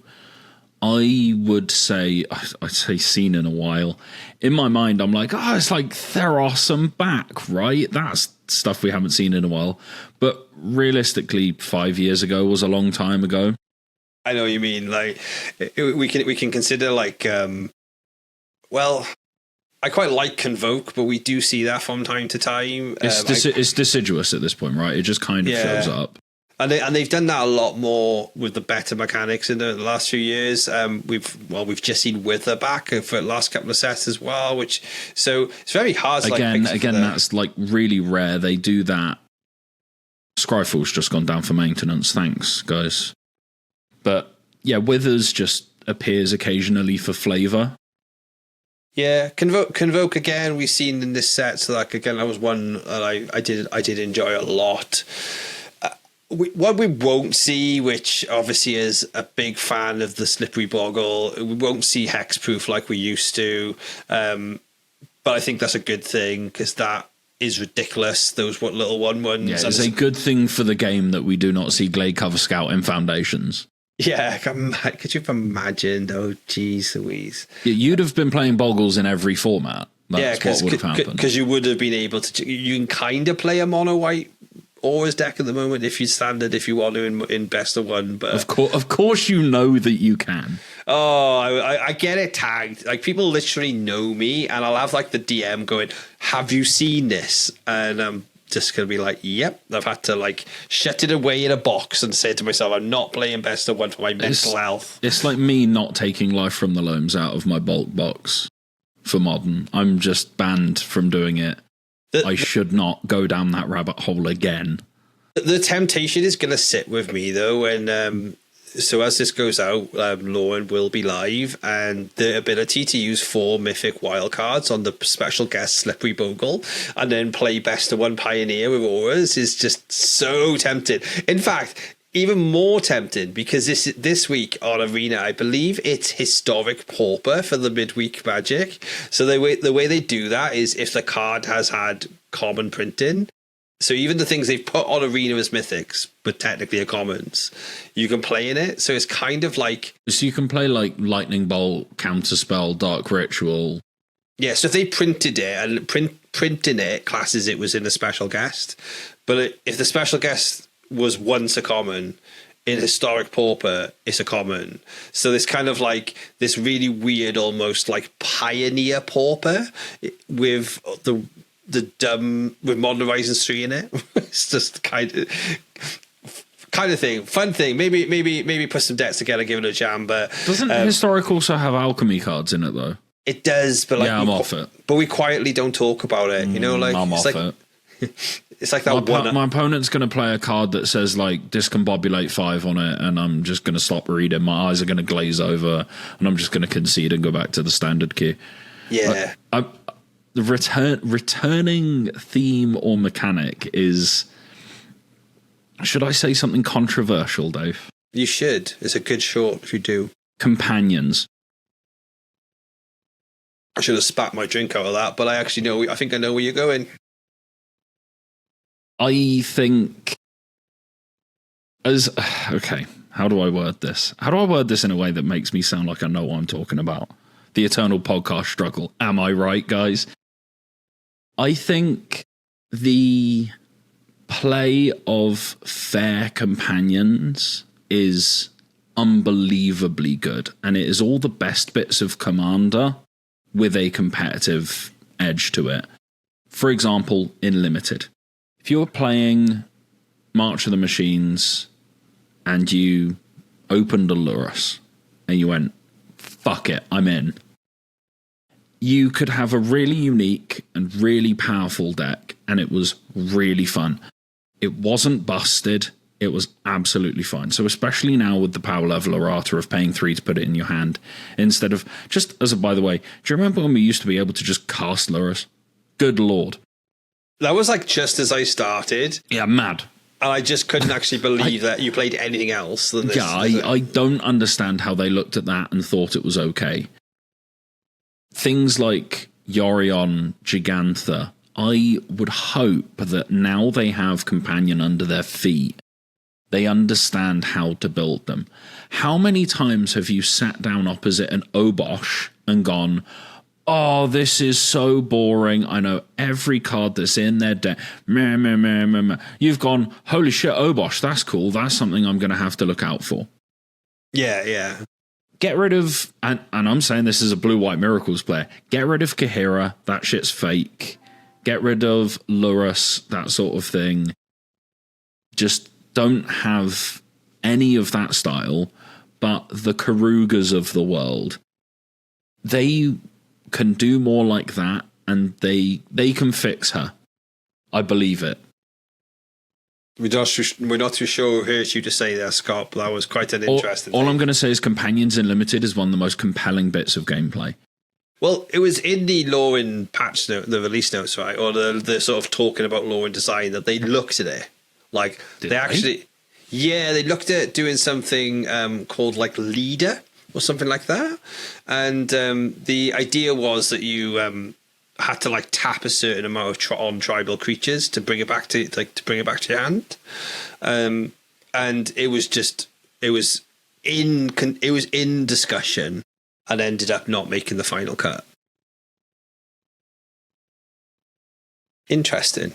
I would say, I'd say seen in a while. In my mind, I'm like, it's like Theros and back, right? That's stuff we haven't seen in a while. But realistically, 5 years ago was a long time ago. I know what you mean. Like, we can consider, like, well, I quite like Convoke, but we do see that from time to time. It's deciduous at this point, right? It just kind of shows up. And they've done that a lot more with the better mechanics in the last few years. We've just seen Wither back for the last couple of sets as well, so it's very hard to again that's like really rare. They do that. Scryfall's just gone down for maintenance. Thanks, guys. But yeah, Withers just appears occasionally for flavor. Yeah, Convoke again. We've seen in this set. So like again, that was one that I did enjoy a lot. What we won't see, which obviously is a big fan of the Slippery Boggle, we won't see hexproof like we used to. But I think that's a good thing because that is ridiculous. Those little 1/1s. Yeah, it's a good thing for the game that we do not see Glade Cover Scout in Foundations. Yeah, could you have imagined? Oh, geez Louise. Yeah, you'd have been playing Boggles in every format. That's what would have happened. Because you would have been able to... You can kind of play a mono-white Auras deck at the moment if you standard, if you want to in best of one. But of course you know that you can. Oh, I get it tagged. Like, people literally know me, and I'll have like the DM going, "Have you seen this?" And I'm just gonna be like, "Yep." I've had to like shut it away in a box and say to myself, "I'm not playing best of one for my mental health." It's like me not taking Life from the Loams out of my bulk box for Modern. I'm just banned from doing it. I should not go down that rabbit hole again. The temptation is going to sit with me, though, and so as this goes out, Lorwyn will be live, and the ability to use 4 Mythic wildcards on the special guest Slippery Bogle and then play Best of One Pioneer with Auras is just so tempting. In fact, even more tempting because this week on Arena, I believe it's Historic Pauper for the midweek Magic. So the way they do that is if the card has had common printing, so even the things they've put on Arena as mythics, but technically are commons, you can play in it. So it's kind of like... So you can play like Lightning Bolt, Counterspell, Dark Ritual. Yeah, so if they printed it and printing it classes it was in a special guest, but if the special guest was once a common, in Historic Pauper it's a common. So this kind of like this really weird almost like Pioneer Pauper with the dumb with Modern Horizons 3 in it. It's just kind of thing, fun thing. Maybe put some decks together, give it a jam. But doesn't Historic also have alchemy cards in it though? It does, but like I'm off it. But we quietly don't talk about it. You know, like I'm off it. It's like that my opponent's going to play a card that says like Discombobulate 5 on it, and I'm just going to stop reading. My eyes are going to glaze over, and I'm just going to concede and go back to the standard queue. Yeah. The returning theme or mechanic is, should I say something controversial, Dave? You should. It's a good short if you do. Companions. I should have spat my drink out of that, but I think I know where you're going. I think okay, how do I word this? How do I word this in a way that makes me sound like I know what I'm talking about? The eternal podcast struggle. Am I right, guys? I think the play of fair companions is unbelievably good, and it is all the best bits of Commander with a competitive edge to it. For example, in Limited. If you were playing March of the Machines and you opened a Lurrus and you went, fuck it, I'm in, you could have a really unique and really powerful deck, and it was really fun. It wasn't busted. It was absolutely fine. So especially now with the power level errata of paying 3 to put it in your hand, instead of just, as a by the way, do you remember when we used to be able to just cast Lurrus? Good Lord. That was like just as I started. Yeah, mad. And I just couldn't actually believe that you played anything else than this. Yeah, I don't understand how they looked at that and thought it was okay. Things like Yorion, Gigantha, I would hope that now they have Companion under their feet, they understand how to build them. How many times have you sat down opposite an Obosh and gone, oh, this is so boring. I know every card that's in their deck. Meh, meh, meh, meh, meh. You've gone, holy shit, Obosh, that's cool. That's something I'm going to have to look out for. Yeah, yeah. Get rid of, and I'm saying this as a Blue-White Miracles player, get rid of Kahira. That shit's fake. Get rid of Lurrus, that sort of thing. Just don't have any of that style, but the Karugas of the world, they can do more like that, and they can fix her. I believe it. We're not too sure who hurt you to say that, Scott, but that was quite an interesting All I'm going to say is Companions Unlimited is one of the most compelling bits of gameplay. Well, it was in the Lorwyn patch note, the release notes, right? Or the sort of talking about Lorwyn design, that they looked at it. Like, they actually... Yeah, they looked at doing something called, like, Leader or something like that. And the idea was that you had to, like, tap a certain amount of on tribal creatures to bring it back to your hand. And it was in discussion, and ended up not making the final cut. Interesting.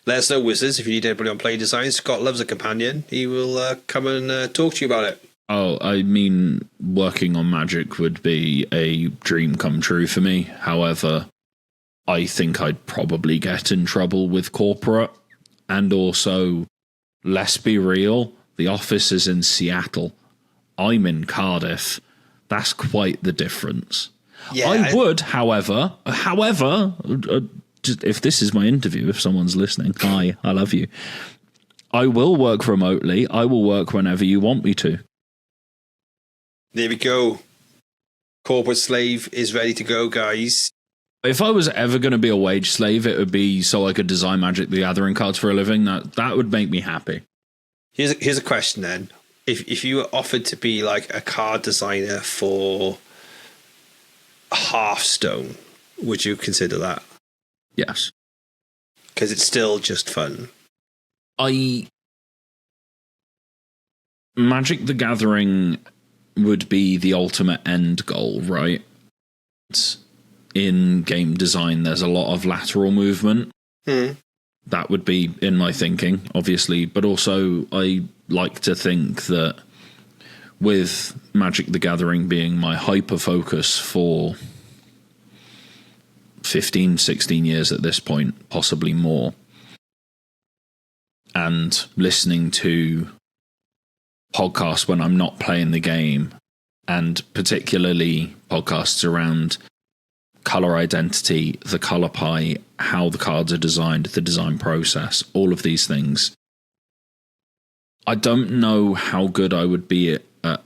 Let us know, Wizards, if you need anybody on play design. Scott loves a companion. He will come and talk to you about it. Oh, I mean, working on Magic would be a dream come true for me. However, I think I'd probably get in trouble with corporate. And also, let's be real, the office is in Seattle. I'm in Cardiff. That's quite the difference. Yeah, I would, however, just if this is my interview, if someone's listening, hi, I love you. I will work remotely. I will work whenever you want me to. There we go. Corporate slave is ready to go, guys. If I was ever going to be a wage slave, it would be so I could design Magic the Gathering cards for a living. That would make me happy. Here's a question then. If you were offered to be like a card designer for Hearthstone, would you consider that? Yes. Because it's still just fun. Magic the Gathering would be the ultimate end goal, right? In game design, there's a lot of lateral movement. That would be in my thinking, obviously, but also I like to think that with Magic the Gathering being my hyper focus for 15, 16 years at this point, possibly more, and listening to podcasts when I'm not playing the game, and particularly podcasts around color identity, the color pie, how the cards are designed, the design process, all of these things. I don't know how good I would be at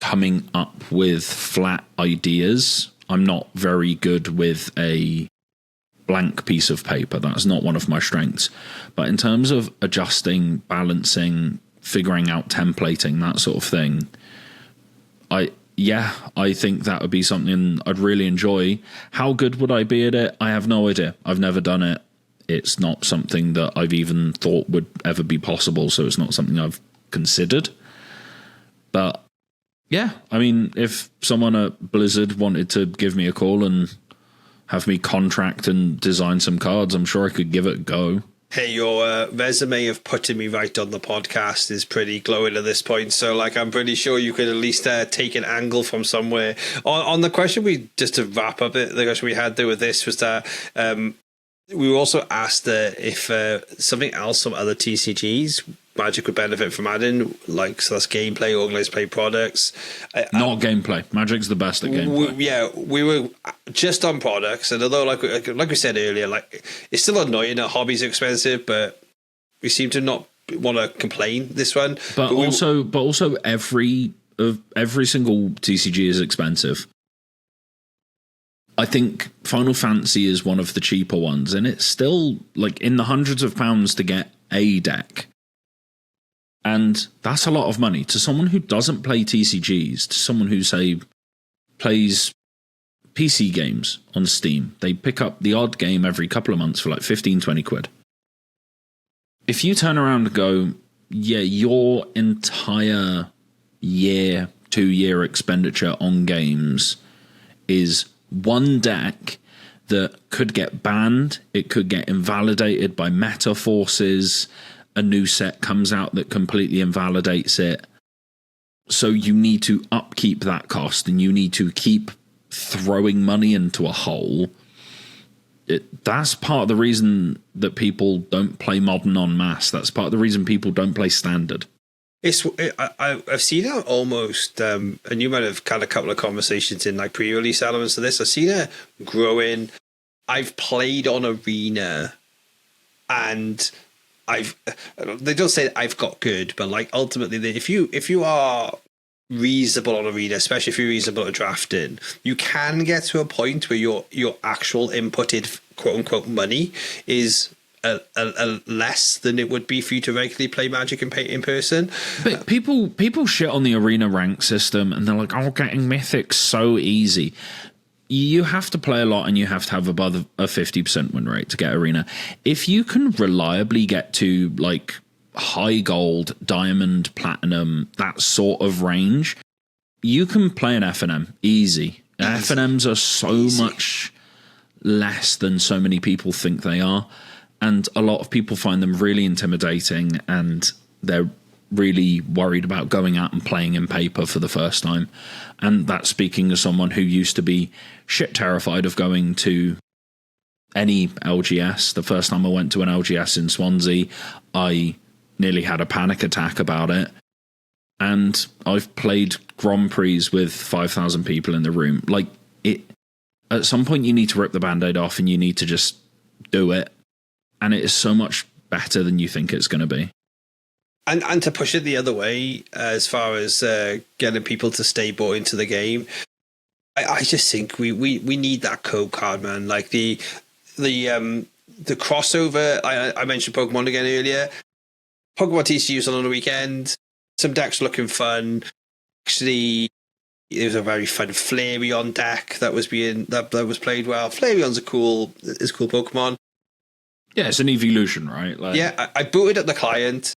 coming up with flat ideas. I'm not very good with a blank piece of paper. That's not one of my strengths. But in terms of adjusting, balancing, figuring out templating, that sort of thing, I think that would be something I'd really enjoy. How good would I be at it? I have no idea. I've never done it. It's not something that I've even thought would ever be possible, so it's not something I've considered. But yeah, I mean, if someone at Blizzard wanted to give me a call and have me contract and design some cards, I'm sure I could give it a go. Hey, your resume of putting me right on the podcast is pretty glowing at this point. So, like, I'm pretty sure you could at least take an angle from somewhere. On the question just to wrap up the question we had there with this was that we were also asked if something else from other TCGs Magic would benefit from adding, like, so that's gameplay, organized play products. Not gameplay. Magic's the best at gameplay. We were just on products, and although, like we said earlier, like, it's still annoying that hobbies are expensive, but we seem to not want to complain this one. But also every single TCG is expensive. I think Final Fantasy is one of the cheaper ones, and it's still like in the hundreds of pounds to get a deck. And that's a lot of money to someone who doesn't play TCGs, to someone who, say, plays PC games on Steam. They pick up the odd game every couple of months for like 15, 20 quid. If you turn around and go, yeah, your entire year, 2-year expenditure on games is one deck that could get banned, it could get invalidated by meta forces, a new set comes out that completely invalidates it. So you need to upkeep that cost and you need to keep throwing money into a hole. that's part of the reason that people don't play modern en masse. That's part of the reason people don't play standard. I've seen it almost, and you might have had a couple of conversations in like pre-release elements of this. I've seen it growing. I've played on Arena, and they don't say that I've got good, but like ultimately, if you are reasonable on Arena, especially if you're reasonable at drafting, you can get to a point where your actual inputted quote unquote money is a less than it would be for you to regularly play Magic in person. But people shit on the Arena rank system, and they're like, "Oh, getting Mythic's so easy." You have to play a lot, and you have to have above a 50% win rate to get Arena. If you can reliably get to like high gold, diamond, platinum, that sort of range, you can play an FNM easy. FNMs are so much less than so many people think they are, and a lot of people find them really intimidating, and they're really worried about going out and playing in paper for the first time. And that's speaking as someone who used to be shit terrified of going to any LGS. The first time I went to an LGS in Swansea, I nearly had a panic attack about it. And I've played Grand Prix with 5,000 people in the room. Like, it, at some point you need to rip the Band-Aid off, and you need to just do it. And it is so much better than you think it's going to be. And to push it the other way, as far as getting people to stay bought into the game, I just think we need that code card, man. Like the crossover. I mentioned Pokemon again earlier. Pokemon TCU's on the weekend. Some decks looking fun. Actually, it was a very fun Flareon deck that was played well. Flareon's a cool Pokemon. Yeah, it's an evolution, right? Like, yeah, I booted up the client.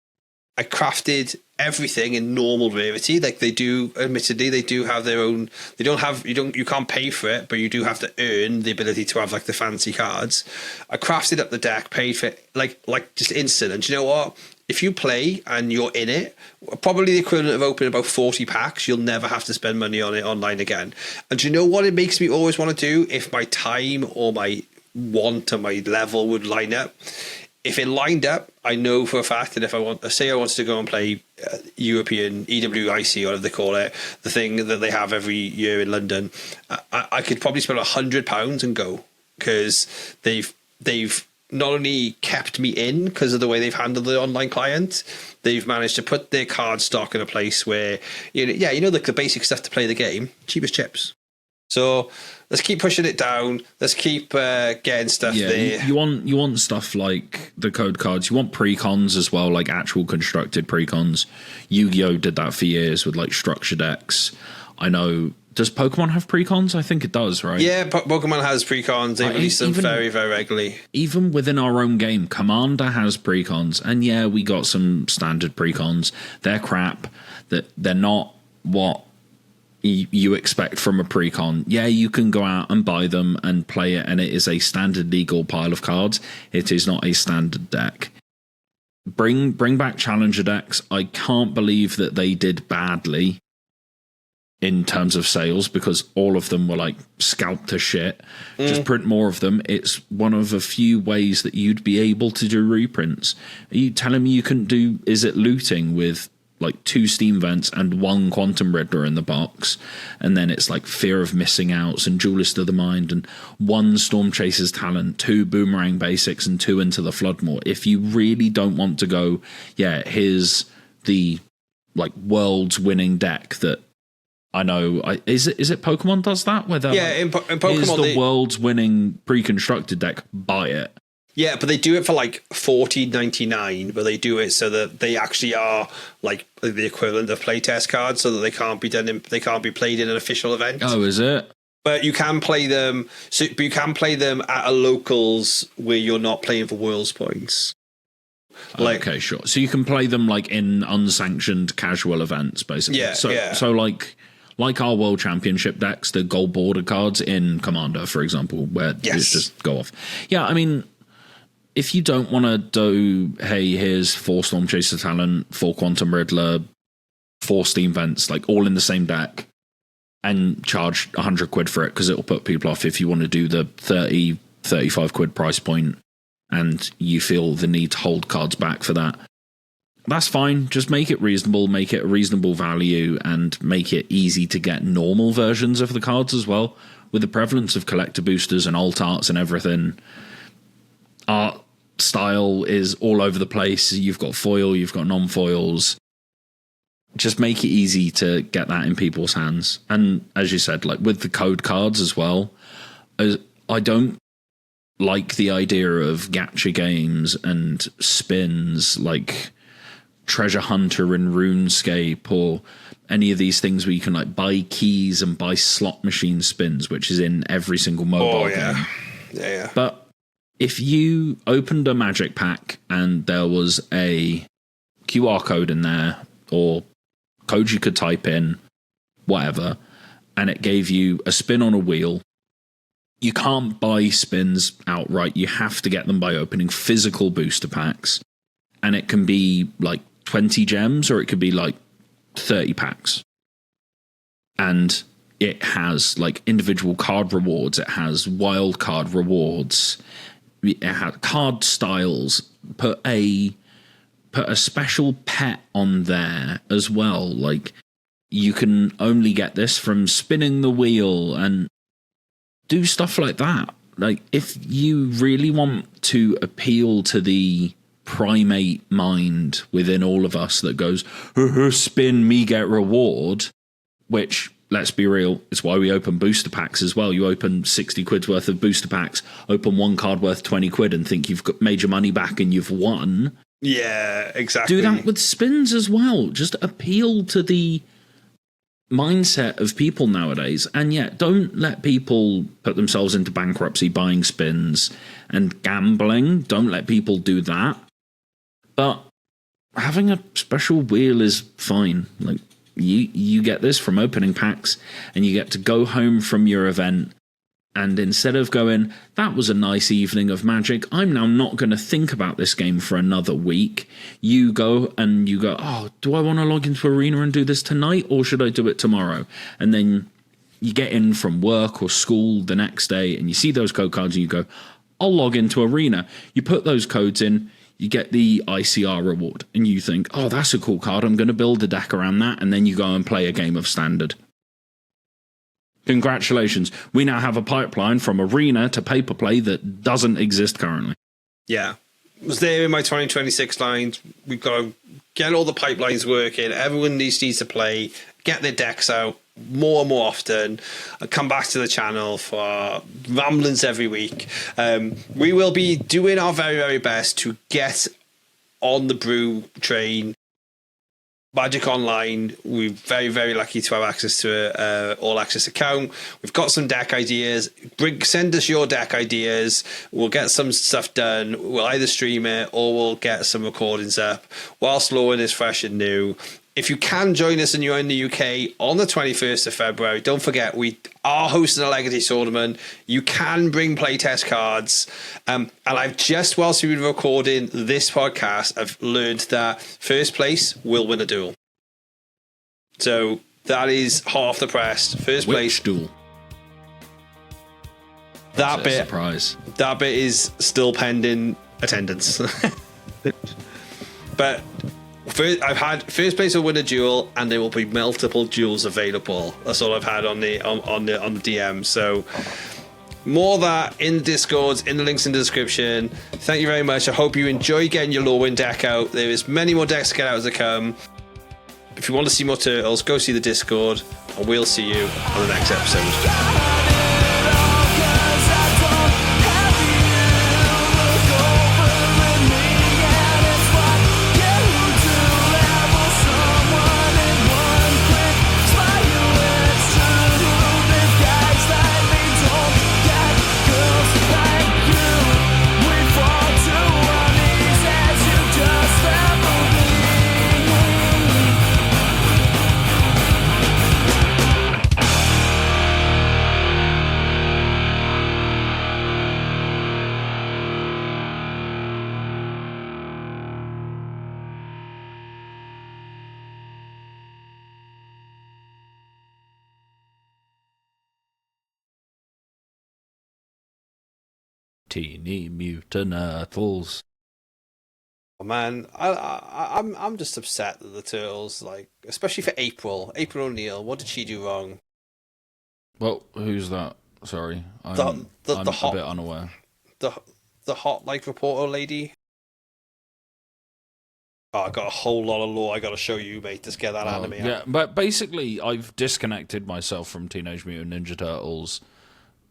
I crafted everything in normal rarity. Like they do, admittedly, they do have their own. You can't pay for it, but you do have to earn the ability to have like the fancy cards. I crafted up the deck, paid for it, like just instant. And do you know what? If you play and you're in it, probably the equivalent of opening about 40 packs, you'll never have to spend money on it online again. And do you know what it makes me always want to do? If my time or my want or my level would line up. If it lined up, I know for a fact that if I wanted to go and play European EWIC, or whatever they call it, the thing that they have every year in London, I could probably spend £100 and go, because they've not only kept me in because of the way they've handled the online client, they've managed to put their card stock in a place where the basic stuff to play the game, cheap as chips. So let's keep pushing it down. Let's keep getting stuff there. You want stuff like the code cards. You want precons as well, like actual constructed precons. Yu-Gi-Oh! Did that for years with like structure decks. I know. Does Pokemon have precons? I think it does, right? Yeah, Pokemon has precons. They release them very, very regularly. Even within our own game, Commander has precons. And yeah, we got some standard precons. They're crap. They're not what you expect from a precon. Yeah, you can go out and buy them and play it, and it is a standard legal pile of cards. It is not a standard deck. Bring back challenger decks. I can't believe that they did badly in terms of sales, because all of them were like scalped to shit. Just print more of them. It's one of a few ways that you'd be able to do reprints. Are you telling me you couldn't do Izzet looting with like 2 Steam Vents and 1 Quantum Riddler in the box, and then it's like Fear of Missing Outs and Duelist of the Mind and 1 Storm Chaser's Talent, 2 Boomerang Basics and 2 Into the Floodmoor? If you really don't want to go, yeah, here's the like world's winning deck that I know. Is it Pokemon does that? Where in Pokemon, here's the world's winning pre-constructed deck, buy it. Yeah, but they do it for like $14.99, but they do it so that they actually are like the equivalent of playtest cards, so that they can't be played in an official event. Oh, is it? But you can play them. But you can play them at a locals where you're not playing for Worlds points. Okay, sure. So you can play them like in unsanctioned casual events, basically. Yeah. So like our World Championship decks, the gold border cards in Commander, for example, where it's just go off. Yeah, I mean, if you don't want to do, hey, here's 4 Storm Chaser Talent, 4 Quantum Riddler, 4 Steam Vents, like all in the same deck, and charge £100 for it because it'll put people off. If you want to do the 30 £35 price point and you feel the need to hold cards back for that, that's fine. Just make it reasonable, make it a reasonable value, and make it easy to get normal versions of the cards as well. With the prevalence of collector boosters and alt arts and everything, art style is all over the place. You've got foil, you've got non-foils. Just make it easy to get that in people's hands. And as you said, like with the code cards as well, I don't like the idea of gacha games and spins like Treasure Hunter and RuneScape, or any of these things where you can like buy keys and buy slot machine spins, which is in every single mobile game. Yeah. But if you opened a Magic pack and there was a QR code in there, or code you could type in, whatever, and it gave you a spin on a wheel, you can't buy spins outright. You have to get them by opening physical booster packs. And it can be like 20 gems, or it could be like 30 packs. And it has like individual card rewards. It has wild card rewards. It has card styles. Put a special pet on there as well. Like, you can only get this from spinning the wheel, and do stuff like that. Like, if you really want to appeal to the primate mind within all of us that goes, spin, me get reward, which, let's be real, it's why we open booster packs as well. You open £60 worth of booster packs, open one card worth £20 and think you've made your money back and you've won. Yeah, exactly. Do that with spins as well. Just appeal to the mindset of people nowadays. And yet, don't let people put themselves into bankruptcy buying spins and gambling. Don't let people do that. But having a special wheel is fine. Like, you get this from opening packs, and you get to go home from your event, and instead of going, that was a nice evening of Magic, I'm now not going to think about this game for another week. You go, oh, do I want to log into Arena and do this tonight, or should I do it tomorrow? And then you get in from work or school the next day, and you see those code cards, and you go, I'll log into Arena. You put those codes in, you get the ICR reward, and you think, oh, that's a cool card, I'm going to build a deck around that, and then you go and play a game of Standard. Congratulations, we now have a pipeline from Arena to paper play that doesn't exist currently. Yeah. It was there in my 2026 lines. We've got to get all the pipelines working. Everyone needs to play, get their decks out more and more often, and come back to the channel for ramblings every week. We will be doing our very, very best to get on the brew train. Magic Online, we're very, very lucky to have access to an all-access account. We've got some deck ideas. Send us your deck ideas. We'll get some stuff done. We'll either stream it or we'll get some recordings up whilst Lorwyn is fresh and new. If you can join us and you're in the UK on the 21st of February, don't forget we are hosting a Legacy tournament. You can bring playtest cards. And I've just, whilst we've been recording this podcast, I've learned that first place will win a duel. So that is half the press. First place. Which duel? That bit. Surprise. That bit is still pending attendance. But I've had first place will win a duel, and there will be multiple duels available. That's all I've had on the DM. So more of that in the Discords, in the links in the description. Thank you very much. I hope you enjoy getting your Lorwyn deck out. There is many more decks to get out as they come. If you want to see more turtles, go see the Discord, and we'll see you on the next episode. Teeny Mutant Turtles. Oh, man, I'm just upset that the Turtles, like, especially for April O'Neil. What did she do wrong? Well, who's that? Sorry, I'm The a bit unaware. The hot like reporter lady. Oh, I got a whole lot of lore I got to show you, mate. Just get that anime out. Yeah, but basically, I've disconnected myself from Teenage Mutant Ninja Turtles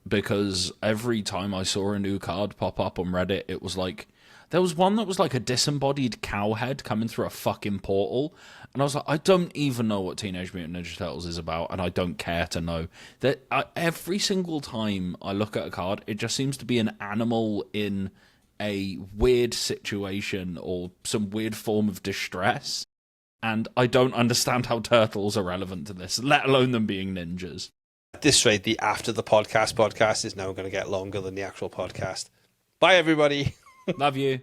because every time I saw a new card pop up on Reddit, it was like there was one that was like a disembodied cow head coming through a fucking portal, and I was like, I don't even know what Teenage Mutant Ninja Turtles is about, and I don't care to know. That every single time I look at a card, it just seems to be an animal in a weird situation or some weird form of distress, and I don't understand how turtles are relevant to this, let alone them being ninjas. At this rate, the after the podcast is now going to get longer than the actual podcast. Bye, everybody. Love you.